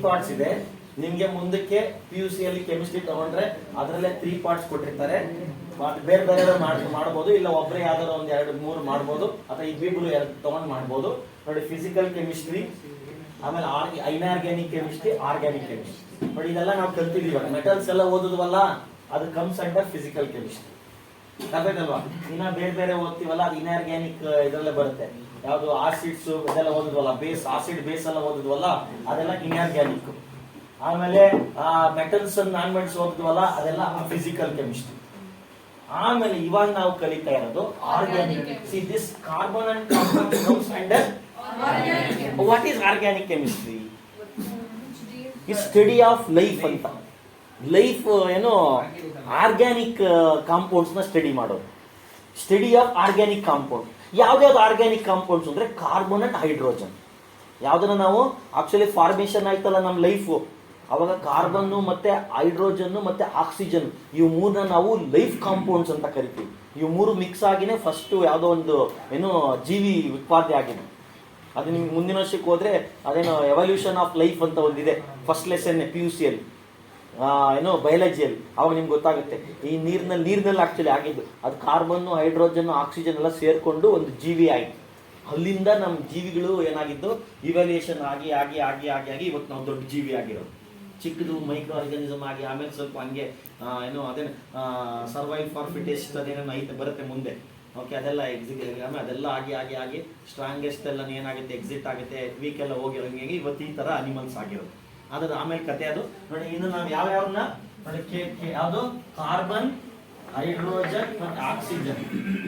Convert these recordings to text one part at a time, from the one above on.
Parts ಇದೆ. ನಿಮ್ಗೆ ಮುಂದಕ್ಕೆ PUC ಅಲ್ಲಿ ಕೆಮಿಸ್ಟ್ರಿ ತಗೊಂಡ್ರೆ ಅದರಲ್ಲೇ 3 ಪಾರ್ಟ್ಸ್ ಕೊಟ್ಟಿರ್ತಾರೆ. ಬೇರೆ ಬೇರೆ ಮಾಡಬಹುದು, ಇಲ್ಲ ಒಬ್ಬರೇ ಯಾವ್ದಾರ ಒಂದ್ 2-3 ಮಾಡಬಹುದು, ಅಥವಾ ಇಬ್ಬಿಬ್ರು ತಗೊಂಡ್ ಮಾಡಬಹುದು. ನೋಡಿ, ಫಿಸಿಕಲ್ ಕೆಮಿಸ್ಟ್ರಿ, ಆಮೇಲೆ ಇನ್ಆರ್ಗ್ಯಾನಿಕ್ ಕೆಮಿಸ್ಟ್ರಿ, ಆರ್ಗ್ಯಾನಿಕ್ ಕೆಮಿಸ್ಟ್ರಿ. ನೋಡಿ, ಇದೆಲ್ಲ ನಾವು ಕಲ್ತಿದೀವಿ. ಮೆಟಲ್ಸ್ ಎಲ್ಲ ಓದುದವಲ್ಲ, ಅದು ಕಮ್ಸ್ ಅಂಡರ್ ಫಿಸಿಕಲ್ ಕೆಮಿಸ್ಟ್ರಿ. ಅಲ್ವಾ? ಇನ್ನ ಬೇರೆ ಬೇರೆ ಓದ್ತೀವಲ್ಲ, ಅದು ಇನ್ಆರ್ಗ್ಯಾನಿಕ್ ಇದರಲ್ಲೇ ಬರುತ್ತೆ. ಯಾವ್ದು ಆಸಿಡ್ಸ್ ಇದೆಲ್ಲ ಓದಿದ್ವಲ್ಲ, ಬೇಸ್, ಆಸಿಡ್ ಬೇಸ್ ಎಲ್ಲ ಓದಿದ್ವಲ್ಲ, ಅದೆಲ್ಲ ಇನ್ಆರ್ಗ್ಯಾನಿಕ್. ಆಮೇಲೆ ಮೆಟಲ್ಸ್ ನಾನ್ ಮೆಟಲ್ಸ್ ಓದಿದ್ವಲ್ಲ, ಅದೆಲ್ಲ ಫಿಸಿಕಲ್ ಕೆಮಿಸ್ಟ್ರಿ. ಆಮೇಲೆ ಇವಾಗ ನಾವು ಕಲಿತಾ ಇರೋದು organic. See this carbon and compound comes under what is organic chemistry? Is study of life ಅಂತ. ಲೈಫ್ ಏನು, ಆರ್ಗ್ಯಾನಿಕ್ ಕಾಂಪೌಂಡ್ಸ್ ನ ಸ್ಟಡಿ ಮಾಡೋದು. Study of organic compound. ಯಾವ್ದಾವ್ದು ಆರ್ಗ್ಯಾನಿಕ್ ಕಾಂಪೌಂಡ್ಸ್ ಅಂದ್ರೆ ಕಾರ್ಬನ್ ಅಂಡ್ ಹೈಡ್ರೋಜನ್. ಯಾವ್ದನ್ನ ನಾವು ಆಕ್ಚುಲಿ ಫಾರ್ಮೇಶನ್ ಆಯ್ತಲ್ಲ ನಮ್ಮ ಲೈಫ್, ಅವಾಗ ಕಾರ್ಬನ್ ಮತ್ತೆ ಹೈಡ್ರೋಜನ್ ಮತ್ತೆ ಆಕ್ಸಿಜನ್, ಇವು ಮೂರನ್ನ ನಾವು ಲೈಫ್ ಕಾಂಪೌಂಡ್ಸ್ ಅಂತ ಕರಿತೀವಿ. ಇವು ಮೂರು ಮಿಕ್ಸ್ ಆಗಿನೇ ಫಸ್ಟ್ ಯಾವ್ದೋ ಒಂದು ಏನು ಜೀವಿ ಉತ್ಪಾದನೆ ಆಗಿದೆ. ಅದು ನಿಮ್ಗೆ ಮುಂದಿನ ವರ್ಷಕ್ಕೆ ಹೋದ್ರೆ ಅದೇನೋ ಎವಲ್ಯೂಷನ್ ಆಫ್ ಲೈಫ್ ಅಂತ ಒಂದಿದೆ, ಫಸ್ಟ್ ಲೆಸನ್ PUC ಅಲ್ಲಿ, ಏನೋ ಬಯಾಲಜಿಯಲ್ಲಿ. ಅವಾಗ ನಿಮ್ಗೆ ಗೊತ್ತಾಗುತ್ತೆ ಈ ನೀರಿನಲ್ಲಿ ಆಕ್ಚುಲಿ ಆಗಿದ್ದು ಅದು ಕಾರ್ಬನ್, ಹೈಡ್ರೋಜನ್, ಆಕ್ಸಿಜನ್ ಎಲ್ಲ ಸೇರ್ಕೊಂಡು ಒಂದು ಜೀವಿ ಆಯ್ತು. ಅಲ್ಲಿಂದ ನಮ್ಮ ಜೀವಿಗಳು ಏನಾಗಿದ್ದು ಇವ್ಯಾಲ್ಯೂಯೇಷನ್ ಆಗಿ ಆಗಿ ಆಗಿ ಆಗಿ ಆಗಿ ಇವತ್ತು ನಾವು ದೊಡ್ಡ ಜೀವಿ ಆಗಿರೋದು. ಚಿಕ್ಕದು ಮೈಕ್ರೋ ಆರ್ಗಾನಿಸಮ್ ಆಗಿ ಆಮೇಲೆ ಸ್ವಲ್ಪ ಹಂಗೆ ಏನೋ ಅದೇನು ಸರ್ವೈವ್ ಫಾರ್ ಫಿಟೆಸ್ಟ್ ಅದೇನೋ ಐತೆ ಬರುತ್ತೆ ಮುಂದೆ. ಓಕೆ, ಅದೆಲ್ಲ ಆಮೇಲೆ ಅದೆಲ್ಲ ಆಗಿ ಆಗಿ ಆಗಿ ಸ್ಟ್ರಾಂಗೆಸ್ಟ್ ಎಲ್ಲ ಏನಾಗುತ್ತೆ ಎಕ್ಸಿಟ್ ಆಗುತ್ತೆ, ವೀಕ್ ಎಲ್ಲ ಹೋಗಿರೋಂಗೆ ಇವತ್ತು ಈ ತರ ಅನಿಮಲ್ಸ್ ಆಗಿರೋದು. ಅದ್ರ ಆಮೇಲೆ ಕತೆ ಅದು. ನೋಡಿ, ಇನ್ನು ನಾವು ಯಾವ್ಯಾವನ್ನ ಯಾವ್ದು ಕಾರ್ಬನ್, ಹೈಡ್ರೋಜನ್ ಮತ್ತೆ ಆಕ್ಸಿಜನ್,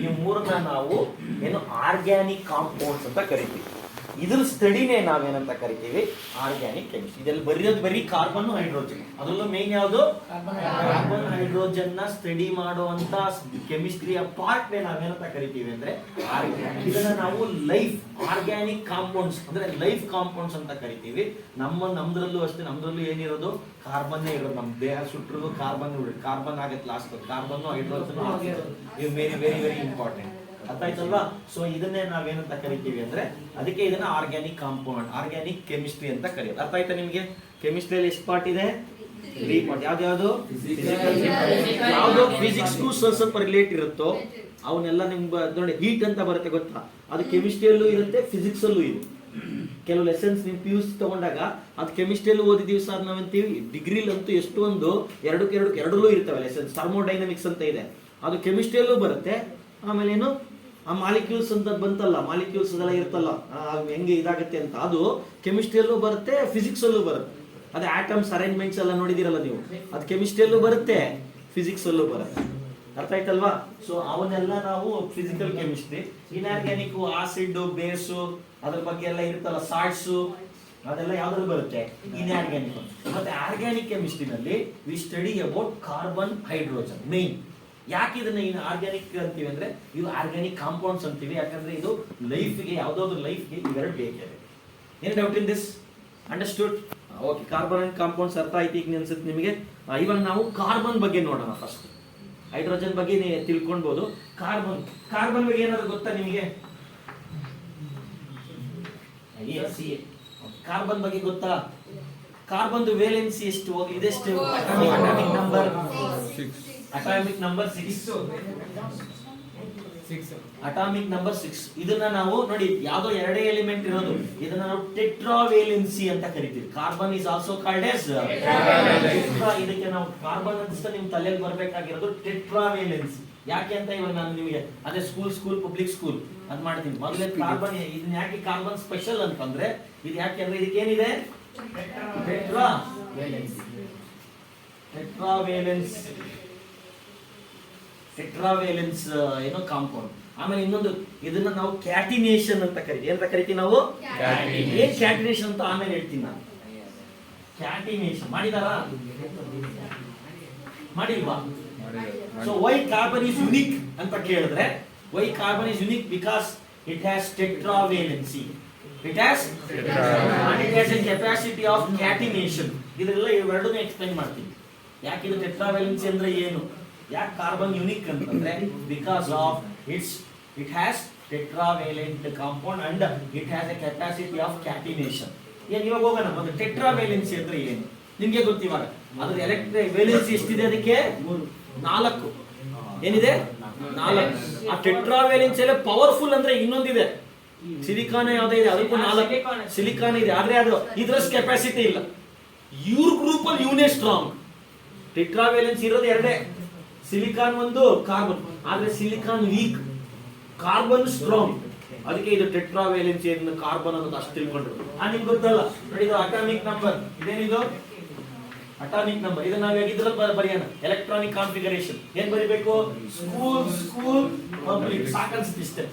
ಈ ಮೂರನ್ನ ನಾವು ಏನು ಆರ್ಗ್ಯಾನಿಕ್ ಕಾಂಪೌಂಡ್ಸ್ ಅಂತ ಕರಿತೀವಿ. ಇದ್ರ ಸ್ಟಡಿನೇ ನಾವೇನಂತ ಕರಿತೀವಿ ಆರ್ಗ್ಯಾನಿಕ್ ಕೆಮಿಸ್ಟ್ರಿ. ಇದೆಲ್ಲ ಬರೀ ಕಾರ್ಬನ್, ಹೈಡ್ರೋಜನ್. ಅದರಲ್ಲೂ ಮೇನ್ ಯಾವುದು ಕಾರ್ಬನ್, ಹೈಡ್ರೋಜನ್ ನ ಸ್ಟಡಿ ಮಾಡುವಂತ ಕೆಮಿಸ್ಟ್ರಿಯ ಪಾರ್ಟ್ ನಾವೇನಂತ ಕರಿತೀವಿ ಅಂದ್ರೆ ಆರ್ಗ್ಯಾನಿಕ್. ಇದನ್ನ ನಾವು ಲೈಫ್ ಆರ್ಗ್ಯಾನಿಕ್ ಕಾಂಪೌಂಡ್ಸ್ ಅಂದ್ರೆ ಲೈಫ್ ಕಾಂಪೌಂಡ್ಸ್ ಅಂತ ಕರಿತೀವಿ. ನಮ್ದ್ರಲ್ಲೂ ಅಷ್ಟೇ, ನಮ್ದ್ರಲ್ಲೂ ಏನಿರೋದು ಕಾರ್ಬನ್ನೇ ಇರೋದು. ನಮ್ ದೇಹ ಸುಟ್ಟರು ಕಾರ್ಬನ್ ಆಗತ್ತೆ ಲಾಸ್ಟ್. ಕಾರ್ಬನ್, ಹೈಡ್ರೋಜನ್, ಇವು ವೆರಿ ವೆರಿ ವೆರಿ ಇಂಪಾರ್ಟೆಂಟ್. ಅರ್ಥ ಆಯ್ತಲ್ವಾ? ಸೊ ಇದನ್ನೇ ನಾವೇನಂತ ಕರಿತೀವಿ ಅಂದ್ರೆ ಅದಕ್ಕೆ ಇದನ್ನ ಆರ್ಗ್ಯಾನಿಕ್ ಕಾಂಪೌಂಡ್, ಆರ್ಗ್ಯಾನಿಕ್ ಕೆಮಿಸ್ಟ್ರಿ ಅಂತ ಕರೆಯೋದು. ಅರ್ಥ ಆಯ್ತಾ ನಿಮ್ಗೆ? ಕೆಮಿಸ್ಟ್ರಿಯಲ್ಲಿ ಎಷ್ಟು ಪಾರ್ಟ್ ಇದೆ? 3 ಪಾರ್ಟ್. ಯಾವ್ದು ಯಾವ್ದು ಫಿಸಿಕ್ಸ್ಗೂ ಸ್ವಲ್ಪ ರಿಲೇಟ್ ಇರುತ್ತೋ ಅವನ್ನೆಲ್ಲ ನಿಮ್ಗೆ ನೋಡಿ. ಹೀಟ್ ಅಂತ ಬರುತ್ತೆ ಗೊತ್ತಾ? ಅದು ಕೆಮಿಸ್ಟ್ರಿಯಲ್ಲೂ ಇರುತ್ತೆ, ಫಿಸಿಕ್ಸ್ ಅಲ್ಲೂ ಇದೆ. ಕೆಲವು ಲೆಸನ್ಸ್ ನೀವು PUC ತಗೊಂಡಾಗ ಅದು ಕೆಮಿಸ್ಟ್ರಿಯಲ್ಲೂ ಓದಿದೀವಿ ಸರ್ ನಾವಂತೀವಿ. ಡಿಗ್ರಿಲಂತೂ ಎಷ್ಟೊಂದು ಎರಡರಲ್ಲೂ ಇರ್ತವೆ ಲೆಸನ್ಸ್. ಥರ್ಮೋಡೈನಮಿಕ್ಸ್ ಅಂತ ಇದೆ, ಅದು ಕೆಮಿಸ್ಟ್ರಿಯಲ್ಲೂ ಬರುತ್ತೆ. ಆಮೇಲೆ ಏನು ಆ ಮಾಲಿಕ್ಯೂಲ್ಸ್ ಅಂತ ಬಂತಲ್ಲ, ಮಾಲಿಕ್ಯೂಲ್ಸ್ ಅದೆಲ್ಲ ಇರ್ತಲ್ಲ ಹೆಂಗೆ ಇದಾಗುತ್ತೆ ಅಂತ, ಅದು ಕೆಮಿಸ್ಟ್ರಿಯಲ್ಲೂ ಬರುತ್ತೆ, ಫಿಸಿಕ್ಸ್ ಅಲ್ಲೂ ಬರುತ್ತೆ. ಅದೇ ಆಟಮ್ಸ್ ಅರೇಂಜ್ಮೆಂಟ್ಸ್ ಎಲ್ಲ ನೋಡಿದಿರಲ್ಲ ನೀವು, ಅದು ಕೆಮಿಸ್ಟ್ರಿಯಲ್ಲೂ ಬರುತ್ತೆ, ಫಿಸಿಕ್ಸ್ ಅಲ್ಲೂ ಬರುತ್ತೆ. ಅರ್ಥ ಆಯ್ತಲ್ವಾ? ಸೊ ಅವನ್ನೆಲ್ಲ ನಾವು ಫಿಸಿಕಲ್ ಕೆಮಿಸ್ಟ್ರಿ. ಇನ್ಆರ್ಗ್ಯಾನಿಕ್ ಆಸಿಡ್, ಬೇಸು, ಅದ್ರ ಬಗ್ಗೆ ಎಲ್ಲ ಇರುತ್ತಲ್ಲ, ಸಾಲ್ಟ್ಸು, ಅದೆಲ್ಲ ಯಾವ್ದ್ರಲ್ಲಿ ಬರುತ್ತೆ? ಇನ್ಆರ್ಗ್ಯಾನಿಕ್. ಮತ್ತೆ ಆರ್ಗ್ಯಾನಿಕ್ ಕೆಮಿಸ್ಟ್ರಿನಲ್ಲಿ we study about carbon, hydrogen main. ಯಾಕೆ ಇದನ್ನ ಆರ್ಗ್ಯಾನಿಕ್ ಅಂತೀವಿ ಅಂದ್ರೆ ಇದು ಆರ್ಗ್ಯಾನಿಕ್ ಕಾಂಪೌಂಡ್ಸ್ ಅಂತೀವಿ. ಯಾಕಂದ್ರೆ ಇದು ಲೈಫ್ಗೆ, ಯಾವ್ದಾದ್ರು ಲೈಫ್ಗೆ ಇವೆರಡು ಬೇಕೇ. ಏನ್ doubt in this? Understood? Okay, carbon and compounds ಅರ್ಥ ಆಯ್ತು ಈಗ ಅನ್ಸುತ್ತೆ ನಿಮಗೆ. ಇವಾಗ ನಾವು ಕಾರ್ಬನ್ ಬಗ್ಗೆ ನೋಡೋಣ ಫಸ್ಟ್. ಹೈಡ್ರೋಜನ್ ಬಗ್ಗೆ ನೀವು ತಿಳ್ಕೊಳ್ಬಹುದು. ಕಾರ್ಬನ್ ಬಗ್ಗೆ ಏನಾದ್ರು ಗೊತ್ತಾ ನಿಮಗೆ? ಕಾರ್ಬನ್ ಬಗ್ಗೆ ಗೊತ್ತಾ? ಕಾರ್ಬನ್ ವೇಲೆನ್ಸಿ ಎಷ್ಟು? ಇದೆಷ್ಟು? Atomic number 6. Atomic number 6. ಇದನ್ನ ನಾವು ನೋಡಿ, ಯಾವ್ದೋ ಎರಡೇ ಎಲಿಮೆಂಟ್ ಇರೋದು, ಇದನ್ನ ನಾವು ಟೆಟ್ರಾವೇಲೆನ್ಸಿ ಅಂತ ಕರಿತೀವಿ. Carbon is also called as ಇದಕ್ಕೆ ನಾವು ಕಾರ್ಬನ್ ಅಂತ ನಿಮ್ ತಲೆಯಲ್ಲಿ ಬರ್ಬೇಕಾಗಿರೋದು ಟೆಟ್ರಾವೇಲೆನ್ಸಿ. ಯಾಕೆ ಅಂತ ಇವಾಗ ನಾನು ನಿಮಗೆ ಅದೇ ಸ್ಕೂಲ್ ಪಬ್ಲಿಕ್ ಸ್ಕೂಲ್ ಅದ್ ಮಾಡ್ತೀನಿ. ಮೊದಲೇ ಕಾರ್ಬನ್ ಇದನ್ನ ಯಾಕೆ ಕಾರ್ಬನ್ ಸ್ಪೆಷಲ್ ಅಂತಂದ್ರೆ ಇದು ಯಾಕೆ ಅಂದ್ರೆ ಇದಕ್ಕೆ ಏನಿದೆ? ಟೆಟ್ರಾವೇಲೆನ್ಸ್ ಏನೋ ಕಾಂಪೌಂಡ್. ಆಮೇಲೆ ಇನ್ನೊಂದು ಇದನ್ನ ನಾವು ಕ್ಯಾಟಿನೇಷನ್ ಅಂತ ಕರಿತೀವಿ. ಏನಂತ ಕರಿತೀವಿ ನಾವು? ಏನ್ ಕ್ಯಾಟಿನೇಷನ್ ಅಂತ ಆಮೇಲೆ ಹೇಳ್ತೀನಿ ನಾನು. ಕ್ಯಾಟಿನೇಷನ್ ಮಾಡಿದಾರಾ? ಮಾಡಿಲ್ವಾ? So why carbon is unique ಅಂತ ಕೇಳಿದ್ರೆ, why carbon is unique because it has tetravalency. It has and it has a capacity of catenation. ಇದೆಲ್ಲ ಇವೆರಡನ್ನೂ ಎಕ್ಸ್ಪ್ಲೈನ್ ಮಾಡ್ತೀನಿ. ಯಾಕೆ ಇದು ಟೆಟ್ರಾವೇಲೆನ್ಸಿ ಅಂದ್ರೆ ಏನು, ಯಾಕೆ ಕಾರ್ಬನ್ ಯುನಿಕ್ ಅಂತಂದ್ರೆ because of it has tetravalent compound and it has a capacity of catenation. ಏನ್ ಇವಾಗ ಹೋಗೋಣ ಒಂದು ಟೆಟ್ರಾ ವೇಲೆನ್ಸಿ ಅಂದ್ರೆ ಏನು ನಿಮ್ಗೆ ಗೊತ್ತು ಇವಾಗ. ಅದ್ರ ಎಲೆಕ್ಟ್ರಿಕ್ ವೇಲೆನ್ಸಿ ಎಷ್ಟಿದೆ ಅದಕ್ಕೆ? 4 ಏನಿದೆ? 4. ಆ ಟೆಟ್ರಾ ವೇಲೆನ್ಸಿ ಎಲ್ಲ ಪವರ್ಫುಲ್ ಅಂದ್ರೆ ಇನ್ನೊಂದಿದೆ ಸಿಲಿಕಾನ್ ಯಾವ್ದೇ ಇದೆ ಅದಕ್ಕೂ 4 ಸಿಲಿಕಾನ್ ಇದೆ ಆದ್ರೆ ಅದು ಇದ್ರಷ್ಟು ಕೆಪಾಸಿಟಿ ಇಲ್ಲ. ಇವ್ರ ಗ್ರೂಪ್ ಅಲ್ಲಿ ಇವನೇ ಸ್ಟ್ರಾಂಗ್. ಟೆಟ್ರಾ ವೇಲೆನ್ಸಿ ಇರೋದು 2 ಸಿಲಿಕಾನ್ ಒಂದು ಕಾರ್ಬನ್ ಆದ್ರೆ ಸಿಲಿಕಾನ್ ವೀಕ್ ಕಾರ್ಬನ್ ಸ್ಟ್ರಾಂಗ್. ಅದಕ್ಕೆ ಇದು ಟೆಟ್ರಾ ವೇಲೆನ್ಸಿ ಕಾರ್ಬನ್ ಅನ್ನೋದು ಅಷ್ಟು ತಿಳ್ಕೊಂಡ್ರು. ನಿಮ್ಗೆ ಗೊತ್ತಲ್ಲ ನೋಡಿ ಇದು ಅಟಾಮಿಕ್ ನಂಬರ್. ಇದೇನಿದು ಅಟಾಮಿಕ್ ನಂಬರ್. ಇದನ್ನ ನಾವು ಇದ್ರಲ್ಲಿ ಬರೆಯೋಣ ಎಲೆಕ್ಟ್ರಾನಿಕ್ ಕಾನ್ಫಿಗರೇಷನ್. ಏನ್ ಬರಿಬೇಕು? ಸ್ಕೂಲ್ ಪಬ್ಲಿಕ್ ಸಾಕನ್ಸುತ್ತೆ ಇಷ್ಟೇ.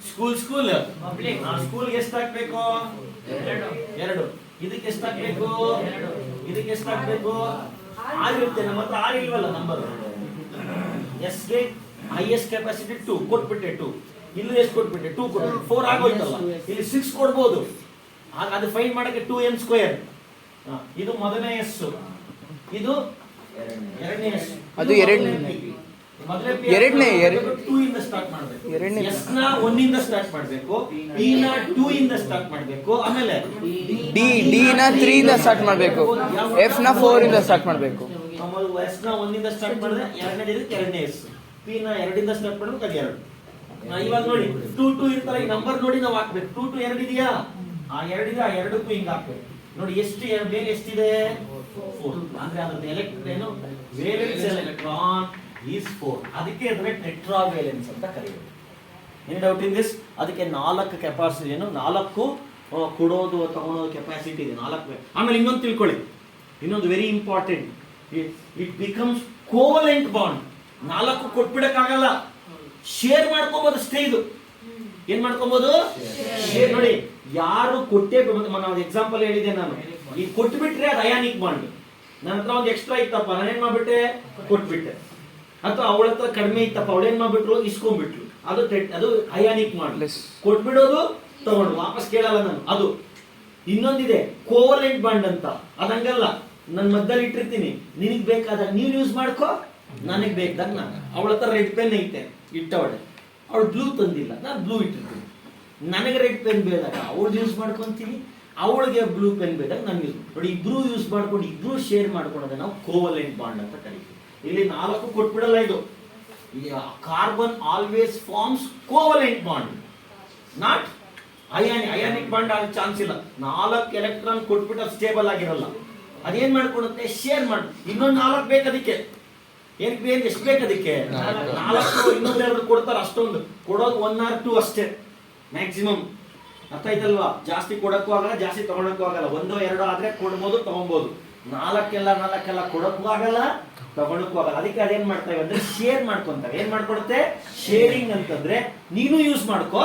ಸ್ಕೂಲ್ ಸ್ಕೂಲ್ಗೆ ಎಷ್ಟು ಹಾಕ್ಬೇಕು? 2. ಇದಕ್ಕೆ ಎಷ್ಟು ಹಾಕ್ಬೇಕು? ಇದಕ್ಕೆ ಎಷ್ಟು ಹಾಕ್ಬೇಕು? 6 ಇರುತ್ತೆ ನಮ್ಮ ಹತ್ರ. 6 ಇಲ್ವಲ್ಲ ನಂಬರ್. ಎಸ್ ಗೆ ಹೈಯೆಸ್ಟ್ ಕೆಪಾಸಿಟಿ 2 ಕೊಟ್ಬಿಟ್ಟೆ 2. ಇಲ್ಲಿ ಎಷ್ಟು ಕೊಟ್ಬಿಟ್ಟೆ? 2 ಕೊಟ್ಟು 4 ಆಗೋಯ್ತಲ್ಲ. ಇಲ್ಲಿ 6 ಕೊಡ್ಬೋದು. ಆಗ ಅದು ಫೈಂಡ್ ಮಾಡಕ್ಕೆ 2n². ಇದು ಮೊದಲನೇ ಎಸ್, ಇದು ಎರಡನೇ ಎಸ್. ಅದು ಎರಡನೇ 2 ಇಂದ ಸ್ಟಾರ್ಟ್ ಮಾಡಬೇಕು. ಎಸ್ ನ 1 ಇಂದ ಸ್ಟಾರ್ಟ್ ಮಾಡಬೇಕು, ಪಿ ನ 2 ಇಂದ ಸ್ಟಾರ್ಟ್ ಮಾಡಬೇಕು, ಆಮೇಲೆ ಡಿ ನ 3 ಇಂದ ಸ್ಟಾರ್ಟ್ ಮಾಡಬೇಕು, ಎಫ್ ನ 4 ಇಂದ ಸ್ಟಾರ್ಟ್ ಮಾಡಬೇಕು. ಎಸ್ ನ 1 ಇಂದ ಸ್ಟಾರ್ಟ್ ಮಾಡಿದ್ರೆ ಎರಡನೇ ಎಸ್, ಪಿ ನ 2 ಇಂದ ಸ್ಟಾರ್ಟ್ ಮಾಡಬೇಕು, ಅದು 2. ಇವಾಗ ನೋಡಿ 2 ಇರ್ತಾರೆ. ಈ ನಂಬರ್ ನೋಡಿ ನಾವು ಹಾಕ್ಬೇಕು. 2 2 ಇದೆಯಾ? ಆ 2 ಇದೆ. ಆ 2ಕ್ಕೂ ಹಿಂಗ್ ಹಾಕ್ಬೇಕು. ನೋಡಿ ಎಷ್ಟು ಬೇರೆ ಎಷ್ಟಿದೆ? 4. ಅಂದ್ರೆ ಅದ್ರದ್ದು ಏನು ವೇಲೆನ್ಸ್ ಎಲೆಕ್ಟ್ರಾನ್ ಈಸ್ 4. ಅದಕ್ಕೆ ಅದನ್ನ ಟೆಟ್ರಾ ವೇಲೆನ್ಸ್ ಅಂತ ಕರೆಯೋದು. ಏನ್ ಡೌಟ್ ಇನ್ ದಿಸ್? ಅದಕ್ಕೆ 4 ಕೆಪಾಸಿಟಿ ಏನು 4 ಕೊಡೋದು ತಗೊಳೋದು ಕೆಪಾಸಿಟಿ ಇದೆ 4. ಆಮೇಲೆ ಇನ್ನೊಂದು ತಿಳ್ಕೊಳ್ಳಿ, ಇನ್ನೊಂದು very important. It becomes covalent bond. 4 ಕೊಟ್ಬಿಡಕ್ಕಾಗಲ್ಲ, ಶೇರ್ ಮಾಡ್ಕೋಬಹುದು ಅಷ್ಟೇ. ಇದು ಏನ್ ಮಾಡ್ಕೋಬಹುದು? ಶೇರ್. ನೋಡಿ ಯಾರು ಕೊಟ್ಟೆ ನಾವು ಎಕ್ಸಾಂಪಲ್ ಹೇಳಿದೆ ನಾನು. ಈ ಕೊಟ್ಬಿಟ್ರೆ ಅದು ಅಯಾನಿಕ್ ಬಾಂಡ್. ನನ್ನ ಹತ್ರ ಒಂದು ಎಕ್ಸ್ಟ್ರಾ ಇತ್ತಪ್ಪ, ನಾನೇನ್ ಮಾಡ್ಬಿಟ್ಟೆ? ಕೊಟ್ಬಿಟ್ಟೆ. ಅಥವಾ ಅವಳ ಹತ್ರ ಕಡಿಮೆ ಇತ್ತಪ್ಪ, ಅವಳೇನ್ ಮಾಡ್ಬಿಟ್ರು? ಇಸ್ಕೊಂಡ್ಬಿಟ್ರು. ಅದು ಅಯಾನಿಕ್ ಬಾಂಡ್. ಕೊಟ್ಬಿಡೋದು, ತಗೊಂಡು ವಾಪಸ್ ಕೇಳಲ್ಲ ನಾನು. ಅದು ಇನ್ನೊಂದಿದೆ ಕೋವಲೆಂಟ್ ಬಾಂಡ್ ಅಂತ. ಅದಂಗಲ್ಲ, ನನ್ನ ಮಧ್ಯದಲ್ಲಿ ಇಟ್ಟಿರ್ತೀನಿ, ನಿನಗ್ ಬೇಕಾದಾಗ ನೀನ್ ಯೂಸ್ ಮಾಡ್ಕೋ, ನನಗ್ ಬೇಕಾದಾಗ ನಾನು. ಅವಳ ಹತ್ರ ರೆಡ್ ಪೆನ್ ಐತೆ, ಇಟ್ಟವಳೆ. ಅವಳು ಬ್ಲೂ ತಂದಿಲ್ಲ, ನಾನು ಬ್ಲೂ ಇಟ್ಟಿರ್ತೀನಿ. ನನಗೆ ರೆಡ್ ಪೆನ್ ಬೇದಾಗ ಅವಳು ಯೂಸ್ ಮಾಡ್ಕೊಂತೀನಿ, ಅವಳಿಗೆ ಬ್ಲೂ ಪೆನ್ ಬೇದಾಗ ನಾನು ಯೂಸ್ ನೋಡಿ. ಇಬ್ರು ಯೂಸ್ ಮಾಡ್ಕೊಂಡು ಇಬ್ರು ಶೇರ್ ಮಾಡ್ಕೊಳ್ಳೋದೇ ನಾವು ಕೋವಲೆಂಟ್ ಬಾಂಡ್ ಅಂತ ಕರಿತೀವಿ. ಇಲ್ಲಿ 4 ಕೊಟ್ಬಿಡಲ್ಲ. ಇದು carbon always forms covalent bond, not ionic bond ಆಗ ಚಾನ್ಸ್ ಇಲ್ಲ. 4 ಎಲೆಕ್ಟ್ರಾನ್ ಕೊಟ್ಬಿಟ್ಟು ಸ್ಟೇಬಲ್ ಆಗಿರಲ್ಲ. ಅದೇನ್ ಮಾಡ್ಕೊಳುತ್ತೆ? ಶೇರ್ ಮಾಡಿ. ಇನ್ನೊಂದು 4 ಬೇಕು ಅದಕ್ಕೆ. ಎಷ್ಟು ಬೇಕು ಅದಕ್ಕೆ? 4. ಇನ್ನೊಂದೆರಡು ಕೊಡ್ತಾರೆ, ಅಷ್ಟೊಂದು ಕೊಡೋದು 1 or 2 ಅಷ್ಟೇ ಮ್ಯಾಕ್ಸಿಮಮ್. ಅರ್ಥ ಆಯ್ತಲ್ವಾ? ಜಾಸ್ತಿ ಕೊಡಕ್ಕೂ ಆಗಲ್ಲ, ಜಾಸ್ತಿ ತಗೊಳಕ್ಕೂ ಆಗಲ್ಲ. 1 2 ಆದ್ರೆ ಕೊಡ್ಬೋದು, ತಗೊಬಹುದು. 4 ಕೊಡಕ್ಕೂ ಆಗಲ್ಲ, ತಗೊಳಕ್ಕೂ ಆಗಲ್ಲ. ಅದಕ್ಕೆ ಅದೇನ್ ಮಾಡ್ತೇವೆ ಅಂದ್ರೆ ಶೇರ್ ಮಾಡ್ಕೊಂತಾರೆ. ಏನ್ ಮಾಡ್ಕೊಡುತ್ತೆ? ಶೇರಿಂಗ್ ಅಂತಂದ್ರೆ ನೀನು ಯೂಸ್ ಮಾಡ್ಕೋ,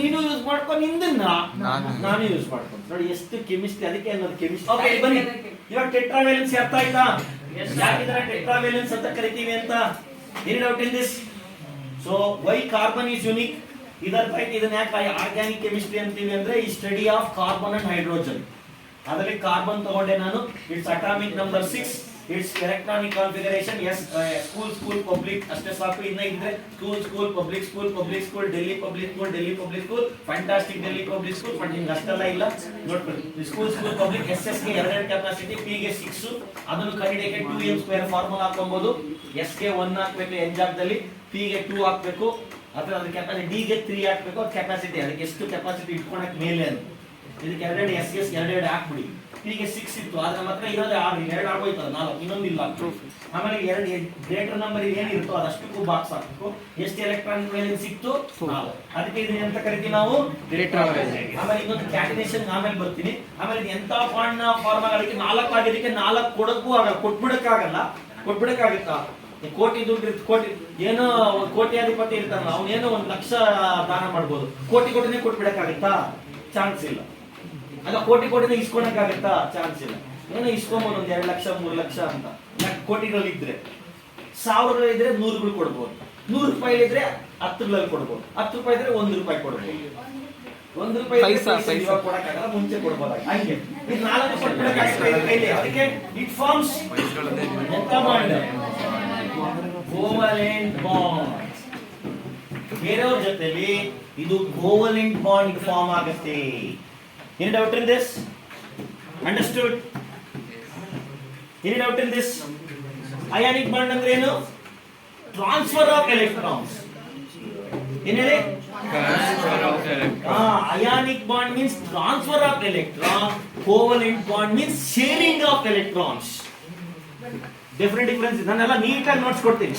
ನೀನು ಯೂಸ್ ಮಾಡ್ಕೋ, ನಿಂದನ್ನ ನಾನು ಯೂಸ್ ಮಾಡ್ಕೊಂಡು. ನೋಡಿ ಎಷ್ಟು ಕೆಮಿಸ್ಟ್ರಿ. ಅದಕ್ಕೆ ಅನ್ನೋದು ಕೆಮಿಸ್ಟ್ರಿ. ಬನ್ನಿ ಇವಾಗ ಟೆಟ್ರಾ ವೇಲೆನ್ಸಿ ಅರ್ಥ ಆಯ್ತಾ? ಯಾಕಿದ್ರೆ ಟೆಟ್ರಾ ವೇಲೆನ್ಸ್ ಅಂತ ಕರಿತೀವಿ ಅಂತ. Any doubt in this? So why carbon is unique? ಇದನ್ನ ಯಾಕೆ ಆರ್ಗ್ಯಾನಿಕ್ ಕೆಮಿಸ್ಟ್ರಿ ಅಂತೀವಿ ಅಂದ್ರೆ ಈ study of carbon and hydrogen. ಅದರಲ್ಲಿ ಕಾರ್ಬನ್ ತಗೊಂಡೆ ನಾನು. Its atomic number 6, its electronic configuration yes. School public ಅಷ್ಟೇ ಸಾಕು. ಇನ್ನ ಇದ್ರೆ school public school Delhi public school fantastic Delhi public school. But ನಿಮ್ಗೆ ಅಷ್ಟೆಲ್ಲ ಇಲ್ಲ ನೋಡ್ಕೊಳ್ಳಿ. ಸ್ಕೂಲ್ ಪಬ್ಲಿಕ್ SS ಗೆ 2 ಕೆಪಾಸಿಟಿ, P ಗೆ 6. ಅದನ್ನು ಕಂಡುಹಿಡಿಯಕ್ಕೆ 2n² ಫಾರ್ಮುಲಾ ಹಾಕೊಬಹುದು. S ಗೆ 1 ಹಾಕ್ಬೇಕು ಎನ್ ಜಾಗದಲ್ಲಿ, P ಗೆ 2 ಹಾಕ್ಬೇಕು. ಅಥವಾ ಅದ್ರ ಕೆಪಾಸಿಟಿ D ಗೆ 3 ಹಾಕ್ಬೇಕು. ಕೆಪಾಸಿಟಿ ಅದಕ್ಕೆ ಎಷ್ಟು ಕೆಪಾಸಿಟಿ ಇಟ್ಕೊಳಕ್ ಮೇಲೆ ಅದು. ಇದಕ್ಕೆ 2 S ಗೆ 2 ಹಾಕ್ಬಿಡಿ. P ಗೆ 6 ಇತ್ತು, ಆದ್ರೆ ಮಾತ್ರ ಇರೋದೇ 6. 2 ಆಗೋಯ್ತಲ್ಲ, 4. ಇನ್ನೊಂದಿಲ್ಲ. ಆಮೇಲೆ 2 ಗ್ರೇಟರ್ ನಂಬರ್ ಏನಿರುತ್ತೋ ಅದಷ್ಟಕ್ಕೂ ಬಾಕ್ಸ್ ಹಾಕ್ಬೇಕು. ಎಷ್ಟು ಎಲೆಕ್ಟ್ರಾನ್ ವೇಲೆನ್ಸ್ ಸಿಕ್ತು? 4. ಅದಕ್ಕೆ ಇದನ್ನ ಅಂತ ಕರಿತೀವಿ ನಾವು ಟೆಟ್ರಾ ವೇಲೆನ್ಸ್. ಆಮೇಲೆ ಇನ್ನೊಂದು ಕ್ಯಾಟಿನೇಷನ್ ಆಮೇಲೆ ಬರ್ತೀನಿ. ಆಮೇಲೆ ಎಂತ ಬಾಂಡ್ ಫಾರ್ಮಗಳಿಗೆ 4 ಆಗಿದ್ದಕ್ಕೆ 4 ಕೊಡಕ್ಕೂ ಆಗಲ್ಲ, ಕೊಟ್ಬಿಡಕ್ಕಾಗುತ್ತಾ? ಕೋಟಿ ದುಡ್ಡು ಇರುತ್ತೆ, ಕೋಟಿ ಏನೋ ಕೋಟ್ಯಾಧಿಪತಿ ಇರ್ತಾನಲ್ಲ, ಅವನೇನೋ 1 ಲಕ್ಷ ದಾನ ಮಾಡ್ಬೋದು. ಕೋಟಿನೇ ಕೊಟ್ಬಿಡಕ್ಕಾಗುತ್ತಾ? ಚಾನ್ಸ್ ಇಲ್ಲ. ಅಲ್ಲ ಕೋಟಿನೇ ಇಸ್ಕೊಳಕ್ಕಾಗತ್ತಾ? ಚಾನ್ಸ್ ಇಲ್ಲ. ಏನೋ ಇಸ್ಕೊಂಬೋದು 1 2 ಲಕ್ಷ 3 ಲಕ್ಷ ಅಂತ. ಕೋಟಿಗಳಲ್ಲಿ ಇದ್ರೆ 1000 ಇದ್ರೆ 100 ಕೊಡ್ಬೋದು. 100 ರೂಪಾಯಿ ಇದ್ರೆ 10 ಕೊಡ್ಬೋದು. 10 ರೂಪಾಯಿ ಇದ್ರೆ 1 ರೂಪಾಯಿ ಕೊಡ್ಬೋದು. 1 ರೂಪಾಯಿ ಇವಾಗ ಕೊಡಕ್ಕಾಗಲ್ಲ, ಮುಂಚೆ ಕೊಡ್ಬೋದು. ಹಂಗೆ ಇದು 4 ಕೊಟ್ಬಿಡಕ್ಕಾಗಲ್ಲ. ಅದಕ್ಕೆ ಇಟ್ ಫಾರ್ಮ್ಸ್ ಎಂತ ಬಾಂಡ್? Covalent bond. ಬೇರೆಯವ್ರ ಜೊತೆಲಿ ಇದು ಕೋವಲೆಂಟ್ ಬಾಂಡ್ ಫಾರ್ಮ್ ಆಗುತ್ತೆ. Any doubt in this? Understood? Any doubt in this? Ionic bond ಅಂದ್ರೆ ಏನು? Transfer of electrons. ಏನು ಹೇಳಿ? Ionic bond means transfer of electron. Covalent bond means sharing of electrons. Difference ನಾನೆಲ್ಲ ನೀಟಾಗಿ ನೋಟ್ಸ್ ಕೊಡ್ತೀನಿ.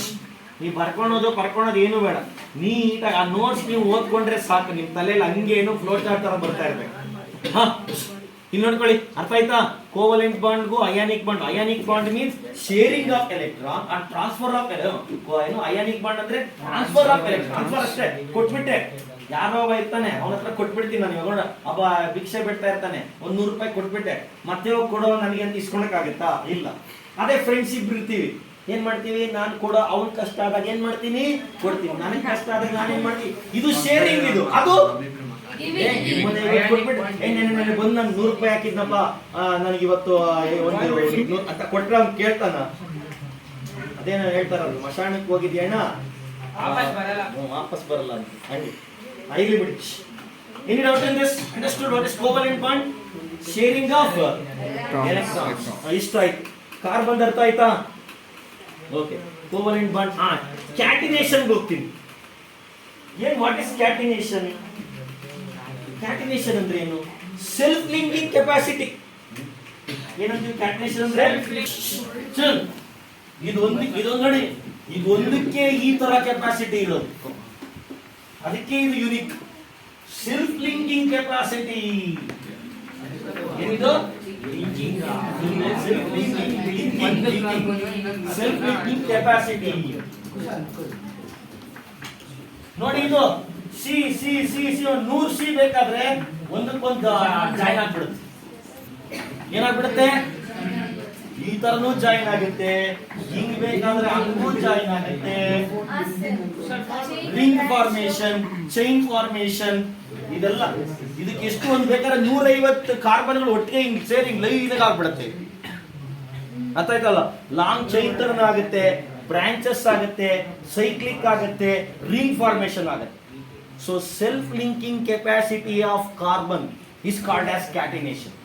ನೀವು ಬರ್ಕೊಳೋದು ಏನು ಬೇಡ, ನೀಟಾಗಿ ಆ ನೋಟ್ಸ್ ನೀವು ಓದ್ಕೊಂಡ್ರೆ ಸಾಕು. ನಿಮ್ ತಲೆಯಲ್ಲಿ ಹಂಗೆ ಏನು ಫ್ಲೋ ಚಾರ್ಟ್ ತರ ಬರ್ತಾ ಇರ್ಬೇಕು. ಹಾ, ಇಲ್ಲಿ ನೋಡ್ಕೊಳ್ಳಿ, ಅರ್ಥ ಆಯ್ತಾ? ಕೋವಲೆಂಟ್ ಬಾಂಡ್ಗೂ ionic bond means sharing of electron and transfer of ಏನು. ಅಯಾನಿಕ್ ಬಾಂಡ್ ಅಂದ್ರೆ ಟ್ರಾನ್ಸ್ಫರ್ ಆಫ್ ಎಲೆಕ್ಟ್ರಾನ್, ಟ್ರಾನ್ಸ್ಫರ್ ಅಷ್ಟೇ, ಕೊಟ್ಬಿಟ್ಟೆ. ಯಾರೋ ಒಬ್ಬ ಇರ್ತಾನೆ, ಅವನ ಹತ್ರ ಕೊಟ್ಬಿಡ್ತೀನಿ ನಾನು. ಇವಾಗ ಒಬ್ಬ ಭಿಕ್ಷೆ ಬಿಡ್ತಾ ಇರ್ತಾನೆ, 100 ರೂಪಾಯಿ ಕೊಟ್ಬಿಟ್ಟೆ, ಮತ್ತೆ ಹೋಗಿ ಕೊಡೋ ನನಗೆ ಅಂತ ಇಸ್ಕೊಳಕ್ಕಾಗತ್ತಾ? ಇಲ್ಲ. ಅದೇ ಫ್ರೆಂಡ್ಶಿಪ್ ಇರ್ತೀವಿ, ಏನ್ ಮಾಡ್ತೀವಿ? ನಾನು ಕೊಡೋ ಅವನ್ ಕಷ್ಟ ಆದಾಗ ಏನ್ ಮಾಡ್ತೀನಿ? ಕೊಡ್ತೀನಿ. ನನಗೆ ಕಷ್ಟ ಆದಾಗ ನಾನು ಏನ್ ಮಾಡ್ತೀನಿ? ಇದು ಶೇರಿಂಗ್. ಇದು ಅದು ಬಂದು ನನ್ 100 ರೂಪಾಯಿ ಹಾಕಿದ್ನಪ್ಪ, ನನಗೆ ಇವತ್ತು ಅಂತ ಕೊಟ್ರೆ ಅವ್ನು ಕೇಳ್ತಾನ. ಅದೇನೋ ಹೇಳ್ತಾರಲ್ಲ, ಮಶಾಣಕ್ಕೆ ಹೋಗಿದ್ಯಣ್ಣ, ವಾಪಸ್ ಬರಲ್ಲ ಅಂತ. ಹಂಗೆ ಐಲಿ ಬಿಡಿ. Any doubt in this? Understood what is covalent bond? Sharing of electrons. ಇಷ್ಟ ಆಯ್ತು. ಕಾರ್ಬನ್ ಅರ್ಥ ಆಯ್ತಾ? ಓಕೆ. Covalent bond. ಕ್ಯಾಟಿನೇಷನ್ ಹೋಗ್ತೀನಿ. ಏನ್ ವಾಟ್ ಇಸ್ ಕ್ಯಾಟಿನೇಷನ್? ಕ್ಯಾಟಿನೇಷನ್ ಅಂದ್ರೆ ಏನು? Self linking capacity. ಏನಂತೀವಿ ಕ್ಯಾಟಿನೇಷನ್ ಅಂದ್ರೆ? ಇದೊಂದು ನೋಡಿ, ಇದೊಂದಕ್ಕೆ ಈ ತರ ಕೆಪಾಸಿಟಿ ಇರೋದು, ಅದಕ್ಕೆ ಇದು ಯುನಿಕ್. ಸೆಲ್ಫ್ ಲಿಂಕಿಂಗ್ ಕೆಪಾಸಿಟಿ ಏನಿದು? ಸೆಲ್ಫ್ ಲಿಂಕಿಂಗ್ ಕೆಪಾಸಿಟಿ ನೋಡಿ. ಇದು ಸಿ 100 ಸಿ ಬೇಕಾದ್ರೆ ಒಂದಕ್ಕೊಂದು ಜಾಯಿನ್ ಆಗ್ಬಿಡುತ್ತೆ. ಏನಾಗ್ಬಿಡುತ್ತೆ? ಈ ತರನೂ ಜಾಯಿನ್ ಆಗುತ್ತೆ, ಹಿಂಗ್ ಬೇಕಾದ್ರೆ ಹಂಗೂ ಜಾಯಿನ್ ಆಗುತ್ತೆ. ರಿಂಗ್ ಫಾರ್ಮೇಶನ್, ಚೈನ್ ಫಾರ್ಮೇಶನ್, ಇದೆಲ್ಲ. ಇದಕ್ಕೆ ಎಷ್ಟು ಒಂದು ಬೇಕಾದ್ರೆ 150 ಕಾರ್ಬನ್ಗಳು ಒಟ್ಟಿಗೆ ಹಿಂಗ್ ಸೇರಿ ಹಿಂಗ್ ಲೈನ್ ಆಗ್ಬಿಡುತ್ತೆ. ಅರ್ಥ ಆಯ್ತಲ್ಲ? ಲಾಂಗ್ ಚೈನ್ ತರನ ಆಗುತ್ತೆ, ಬ್ರಾಂಚಸ್ ಆಗುತ್ತೆ, ಸೈಕ್ಲಿಕ್ ಆಗುತ್ತೆ, ರಿಂಗ್ ಫಾರ್ಮೇಶನ್ ಆಗುತ್ತೆ. So self linking capacity of carbon is called as catenation.